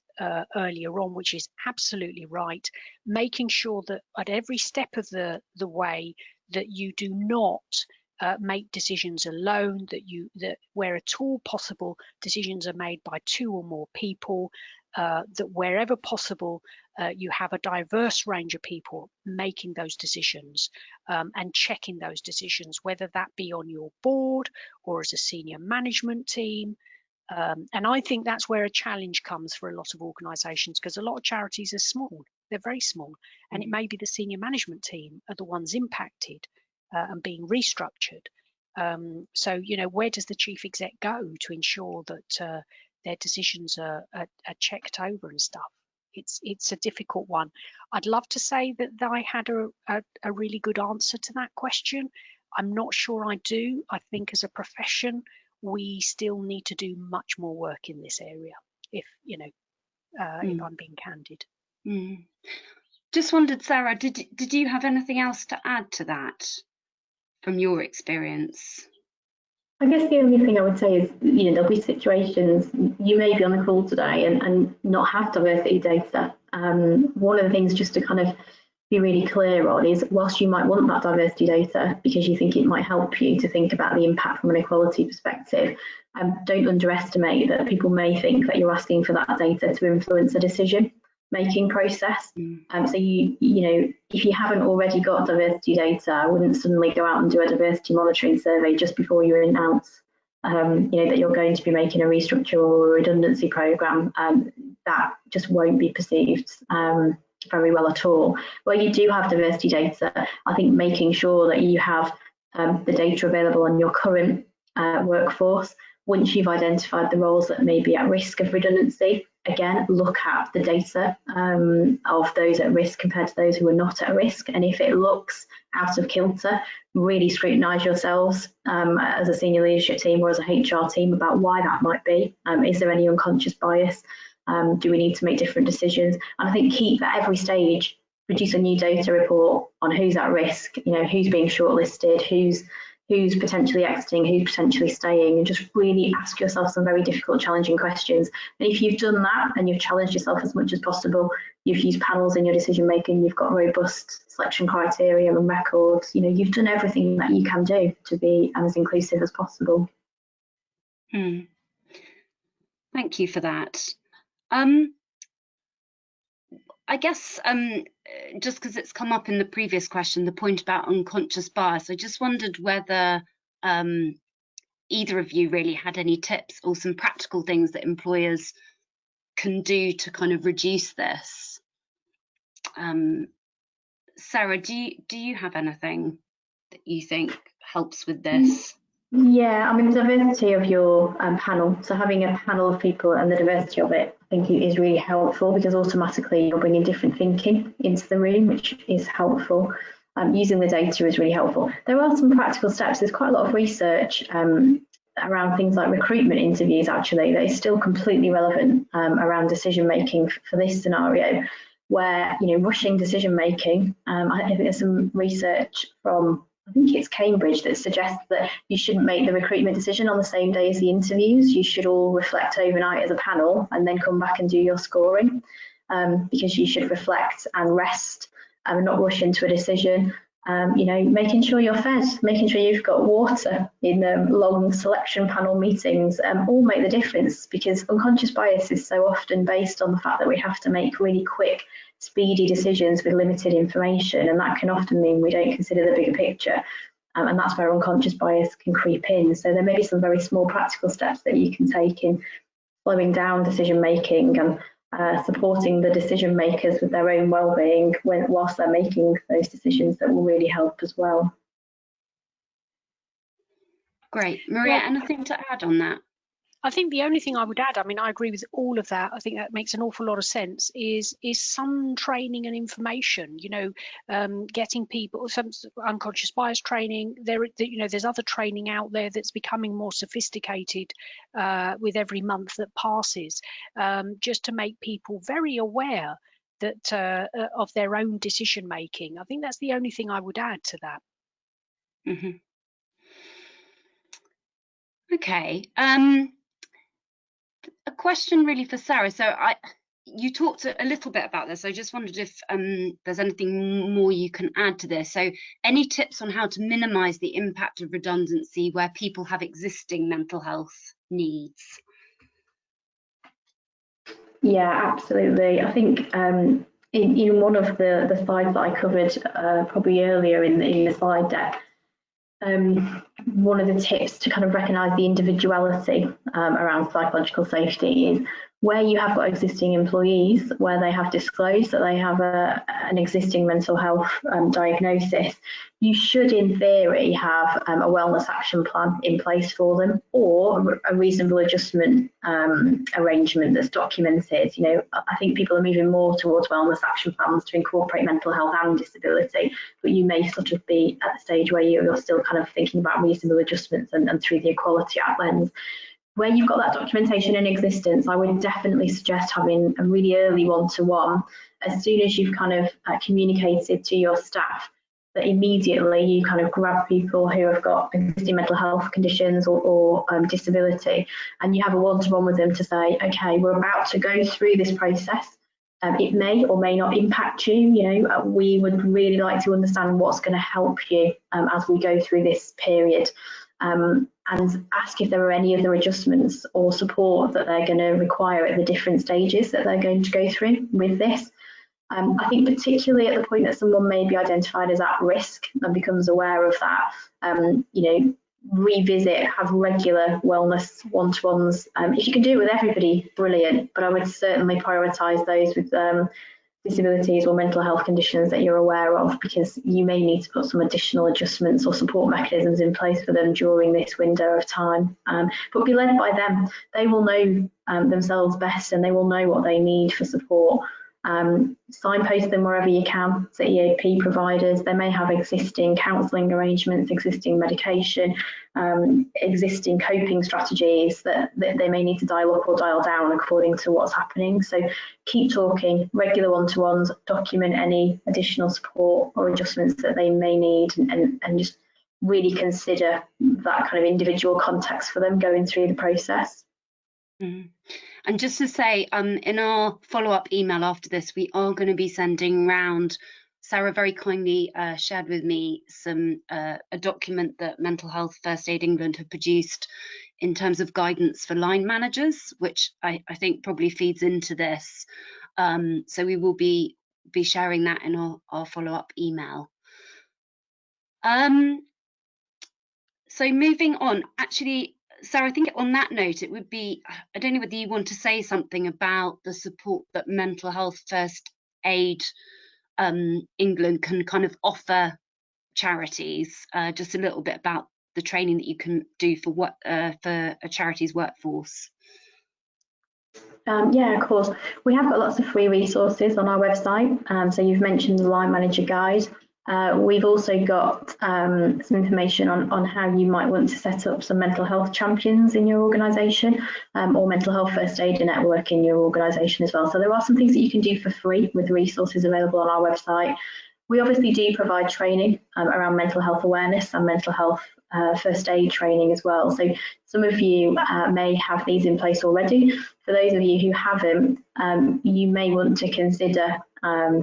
earlier on, which is absolutely right. Making sure that at every step of the way that you do not make decisions alone, that where at all possible decisions are made by two or more people, that wherever possible you have a diverse range of people making those decisions, and checking those decisions, whether that be on your board or as a senior management team. And I think that's where a challenge comes for a lot of organisations, because a lot of charities are small, they're very small, and it may be the senior management team are the ones impacted and being restructured. So, you know, where does the chief exec go to ensure that their decisions are checked over and stuff? It's a difficult one. I'd love to say that I had a really good answer to that question. I'm not sure I do. I think as a profession, we still need to do much more work in this area, if I'm being candid. Just wondered, Sarah, did you have anything else to add to that from your experience? I guess the only thing I would say is, you know, there'll be situations, you may be on the call today and not have diversity data. One of the things just to kind of be really clear on is, whilst you might want that diversity data because you think it might help you to think about the impact from an equality perspective, don't underestimate that people may think that you're asking for that data to influence a decision making process. So you know, if you haven't already got diversity data, I wouldn't suddenly go out and do a diversity monitoring survey just before you announce you know, that you're going to be making a restructure or a redundancy programme. That just won't be perceived very well at all. Where you do have diversity data, I think making sure that you have the data available on your current workforce. Once you've identified the roles that may be at risk of redundancy, again, look at the data of those at risk compared to those who are not at risk. And if it looks out of kilter, really scrutinise yourselves as a senior leadership team or as a HR team about why that might be. Is there any unconscious bias? Do we need to make different decisions? And I think keep at every stage, produce a new data report on who's at risk, you know, who's being shortlisted, who's potentially exiting, who's potentially staying, and just really ask yourself some very difficult, challenging questions. And if you've done that and you've challenged yourself as much as possible, you've used panels in your decision making, you've got robust selection criteria and records, you know, you've done everything that you can do to be as inclusive as possible. Thank you for that. I guess just because it's come up in the previous question, the point about unconscious bias, I just wondered whether either of you really had any tips or some practical things that employers can do to kind of reduce this. Sarah, do you have anything that you think helps with this? Yeah, I mean, the diversity of your panel, so having a panel of people and the diversity of it, I think is really helpful, because automatically you're bringing different thinking into the room, which is helpful. Using the data is really helpful. There are some practical steps. There's quite a lot of research around things like recruitment interviews, actually, that is still completely relevant around decision making for this scenario, where, you know, rushing decision making. I think there's some research from, I think it's Cambridge, that suggests that you shouldn't make the recruitment decision on the same day as the interviews. You should all reflect overnight as a panel and then come back and do your scoring, because you should reflect and rest and not rush into a decision. You know, making sure you're fed, making sure you've got water in long selection panel meetings, all make the difference, because unconscious bias is so often based on the fact that we have to make really quick, speedy decisions with limited information, and that can often mean we don't consider the bigger picture, and that's where unconscious bias can creep in. So there may be some very small practical steps that you can take in slowing down decision making and supporting the decision makers with their own well-being whilst they're making those decisions, that will really help as well. Great. Maria, anything to add on that? I think the only thing I would add, I mean, I agree with all of that. I think that makes an awful lot of sense, is some training and information, you know, getting people, some unconscious bias training. You know, there's other training out there that's becoming more sophisticated with every month that passes, just to make people very aware that of their own decision making. I think that's the only thing I would add to that. Mm-hmm. Okay. A question really for Sarah. So you talked a little bit about this. I just wondered if there's anything more you can add to this. So any tips on how to minimise the impact of redundancy where people have existing mental health needs? Yeah, absolutely. I think in one of the slides that I covered probably earlier in the slide deck, one of the tips to kind of recognise the individuality around psychological safety is where you have got existing employees, where they have disclosed that they have an existing mental health diagnosis, you should in theory have a wellness action plan in place for them, or a reasonable adjustment arrangement that's documented. You know, I think people are moving more towards wellness action plans to incorporate mental health and disability, but you may sort of be at the stage where you're still kind of thinking about reasonable adjustments and through the Equality Act lens. Where you've got that documentation in existence, I would definitely suggest having a really early one-to-one as soon as you've kind of communicated to your staff that immediately you kind of grab people who have got existing mental health conditions or disability, and you have a one-to-one with them to say, okay, we're about to go through this process. it may or may not impact you. We would really like to understand what's going to help you as we go through this period, and ask if there are any other adjustments or support that they're going to require at the different stages that they're going to go through with this. I think particularly at the point that someone may be identified as at risk and becomes aware of that, revisit, have regular wellness one-to-ones. If you can do it with everybody, brilliant, but I would certainly prioritise those with disabilities or mental health conditions that you're aware of, because you may need to put some additional adjustments or support mechanisms in place for them during this window of time. But be led by them. They will know themselves best, and they will know what they need for support. Signpost them wherever you can to EAP providers. They may have existing counselling arrangements, existing medication, existing coping strategies that they may need to dial up or dial down according to what's happening. So keep talking, regular one-to-ones, document any additional support or adjustments that they may need, and just really consider that kind of individual context for them going through the process. Mm. And just to say, in our follow-up email after this, we are going to be sending round, Sarah very kindly shared with me a document that Mental Health First Aid England have produced in terms of guidance for line managers, which I think probably feeds into this. So we will be sharing that in our follow-up email. So moving on, actually, Sarah, I think on that note, it would be, I don't know whether you want to say something about the support that Mental Health First Aid England can kind of offer charities, just a little bit about the training that you can do for a charity's workforce. Yeah, of course. We have got lots of free resources on our website. So you've mentioned the Line Manager Guide. We've also got some information on how you might want to set up some mental health champions in your organisation, or mental health first aid network in your organisation as well. So there are some things that you can do for free with resources available on our website. We obviously do provide training around mental health awareness and mental health first aid training as well. So some of you may have these in place already. For those of you who haven't, you may want to consider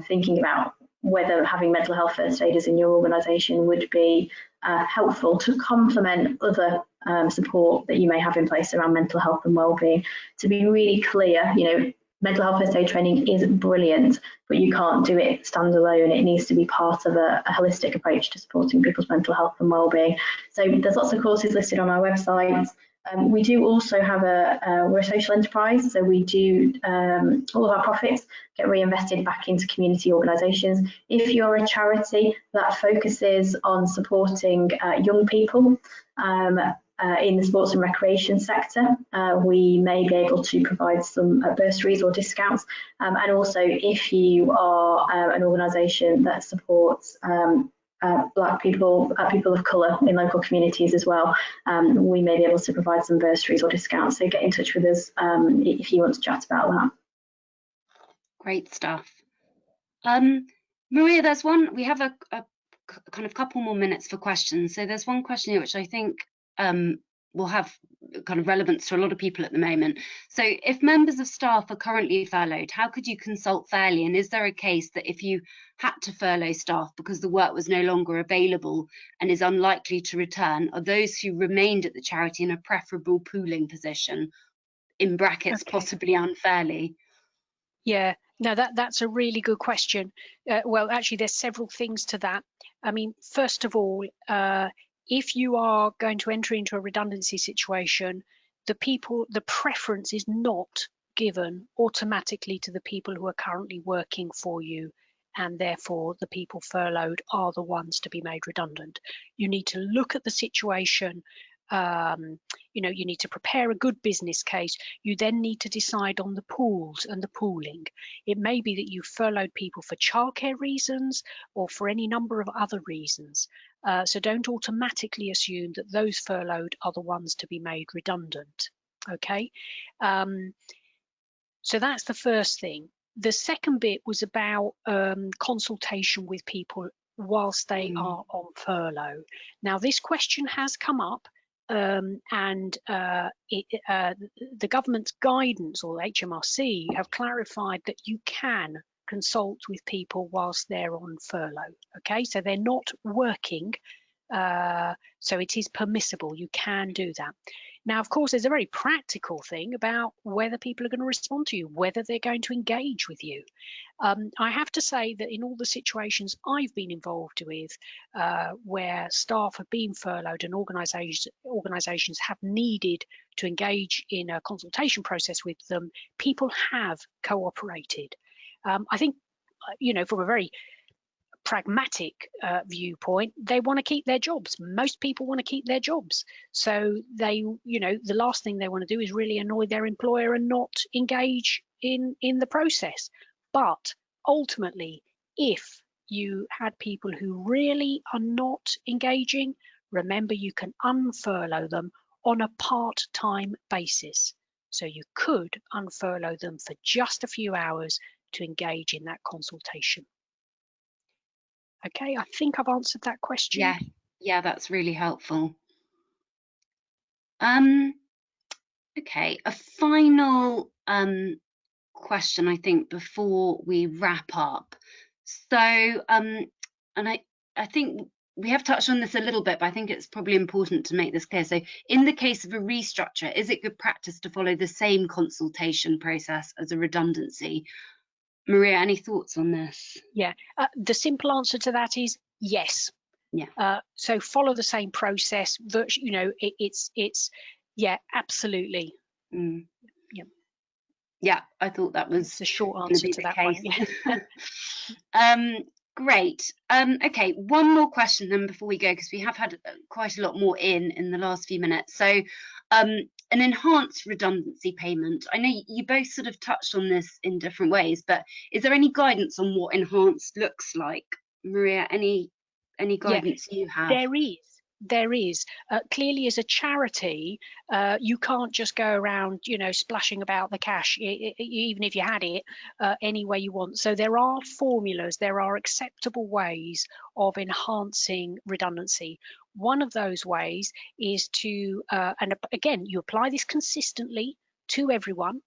thinking about whether having mental health first aiders in your organisation would be helpful to complement other support that you may have in place around mental health and wellbeing. To be really clear, mental health first aid training is brilliant, but you can't do it standalone. It needs to be part of a holistic approach to supporting people's mental health and wellbeing. So there's lots of courses listed on our website. We do also have we're a social enterprise, so we do all of our profits get reinvested back into community organisations. If you're a charity that focuses on supporting young people in the sports and recreation sector, we may be able to provide some bursaries or discounts. And also, if you are an organisation that supports Black people, people of colour in local communities as well, we may be able to provide some bursaries or discounts. So get in touch with us if you want to chat about that. Great stuff. Maria, there's one, we have a kind of couple more minutes for questions. So there's one question here which I think will have kind of relevance to a lot of people at the moment. So if members of staff are currently furloughed, how could you consult fairly? And is there a case that if you had to furlough staff because the work was no longer available and is unlikely to return, are those who remained at the charity in a preferable pooling position, in brackets, okay, possibly unfairly? Yeah, no, that's a really good question. Well, actually, there's several things to that. I mean, first of all, if you are going to enter into a redundancy situation, the preference is not given automatically to the people who are currently working for you, and therefore the people furloughed are the ones to be made redundant. You need to look at the situation. You need to prepare a good business case. You then need to decide on the pools and the pooling. It may be that you furloughed people for childcare reasons or for any number of other reasons. So don't automatically assume that those furloughed are the ones to be made redundant. Okay, so that's the first thing. The second bit was about consultation with people whilst they are on furlough. Now, this question has come up the government's guidance, or HMRC, have clarified that you can consult with people whilst they're on furlough. Okay, so they're not working, so it is permissible. You can do that. Now, of course, there's a very practical thing about whether people are going to respond to you, whether they're going to engage with you. I have to say that in all the situations I've been involved with, where staff have been furloughed and organisations have needed to engage in a consultation process with them, people have cooperated. I think, from a very pragmatic viewpoint, they want to keep their jobs. Most people want to keep their jobs. So they, the last thing they want to do is really annoy their employer and not engage in the process. But ultimately, if you had people who really are not engaging, remember you can unfurlough them on a part-time basis. So you could unfurlough them for just a few hours to engage in that consultation. Okay, I think I've answered that question. Yeah, that's really helpful. Okay, a final question, I think, before we wrap up. So, and I think we have touched on this a little bit, but I think it's probably important to make this clear. So, in the case of a restructure, is it good practice to follow the same consultation process as a redundancy? Maria, any thoughts on this? Yeah, the simple answer to that is yes. Yeah. So follow the same process. It's absolutely. Yeah, I thought that was the short answer to that one. Great. Okay, one more question then before we go, because we have had quite a lot more in the last few minutes. So an enhanced redundancy payment. I know you both sort of touched on this in different ways, but is there any guidance on what enhanced looks like? Maria, any guidance you have? There is. Clearly, as a charity, you can't just go around, splashing about the cash, even if you had it, any way you want. So there are formulas, there are acceptable ways of enhancing redundancy. One of those ways is to, and again, you apply this consistently to everyone,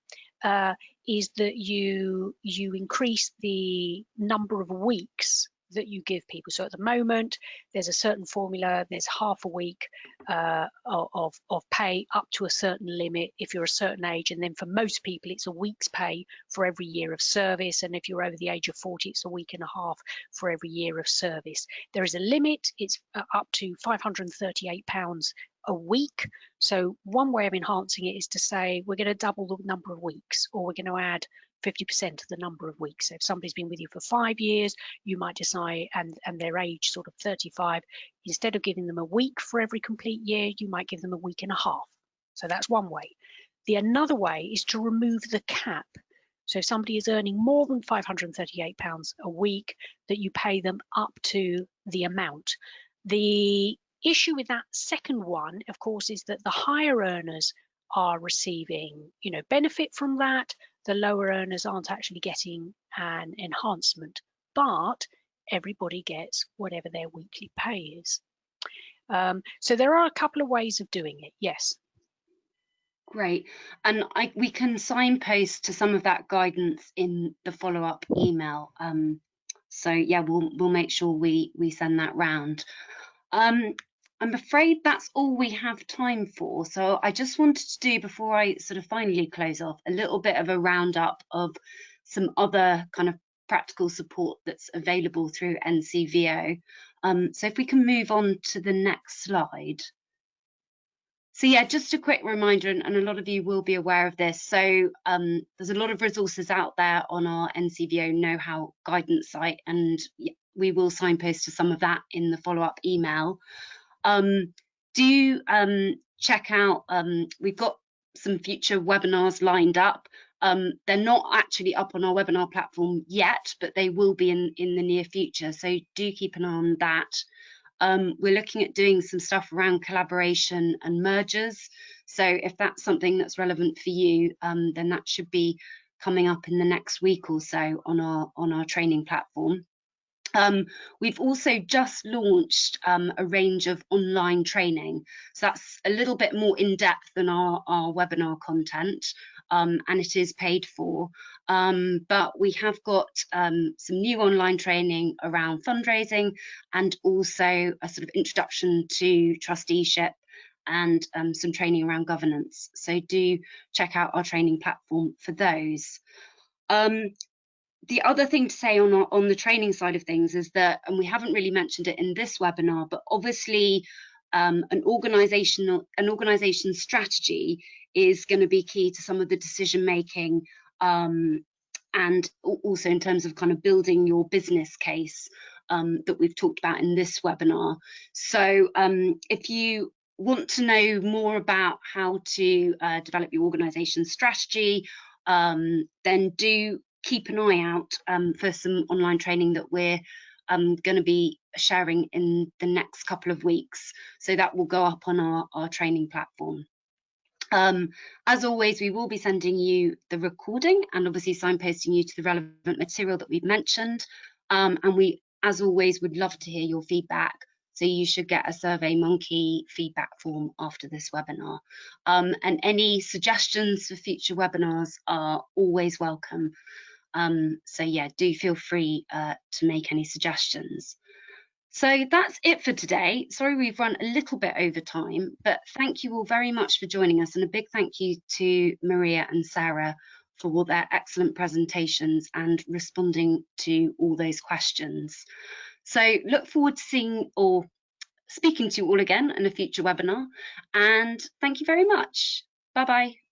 is that you increase the number of weeks that you give people. So at the moment, there's a certain formula, there's half a week of pay up to a certain limit if you're a certain age, and then for most people it's a week's pay for every year of service, and if you're over the age of 40 it's a week and a half for every year of service. There is a limit, it's up to £538 a week. So one way of enhancing it is to say we're going to double the number of weeks, or we're going to add 50% of the number of weeks. So if somebody's been with you for 5 years, you might decide, and their age sort of 35, instead of giving them a week for every complete year, you might give them a week and a half. So that's one way. Another way is to remove the cap. So if somebody is earning more than £538 a week, that you pay them up to the amount. The issue with that second one, of course, is that the higher earners are receiving, benefit from that. The lower earners aren't actually getting an enhancement, but everybody gets whatever their weekly pay is. So there are a couple of ways of doing it, yes. Great, and we can signpost to some of that guidance in the follow-up email. So yeah, we'll make sure we send that round. I'm afraid that's all we have time for. So I just wanted to do, before I sort of finally close off, a little bit of a roundup of some other kind of practical support that's available through NCVO. So if we can move on to the next slide. So yeah, just a quick reminder, and a lot of you will be aware of this. So there's a lot of resources out there on our NCVO know-how guidance site, and we will signpost to some of that in the follow-up email. Do check out, we've got some future webinars lined up. They're not actually up on our webinar platform yet, but they will be in the near future. So do keep an eye on that. We're looking at doing some stuff around collaboration and mergers. So if that's something that's relevant for you, then that should be coming up in the next week or so on our training platform. We've also just launched a range of online training. So that's a little bit more in depth than our webinar content, and it is paid for. But we have got some new online training around fundraising, and also a sort of introduction to trusteeship, and some training around governance. So do check out our training platform for those. The other thing to say on the training side of things is that, and we haven't really mentioned it in this webinar, but obviously an organization's strategy is going to be key to some of the decision making, and also in terms of kind of building your business case that we've talked about in this webinar. So if you want to know more about how to develop your organization's strategy, then do keep an eye out for some online training that we're going to be sharing in the next couple of weeks. So that will go up on our training platform. As always, we will be sending you the recording and obviously signposting you to the relevant material that we've mentioned. And we, as always, would love to hear your feedback. So you should get a SurveyMonkey feedback form after this webinar. And any suggestions for future webinars are always welcome. So yeah, do feel free to make any suggestions. So that's it for today. Sorry we've run a little bit over time, but thank you all very much for joining us, and a big thank you to Maria and Sarah for all their excellent presentations and responding to all those questions. So look forward to seeing or speaking to you all again in a future webinar, and thank you very much. Bye bye.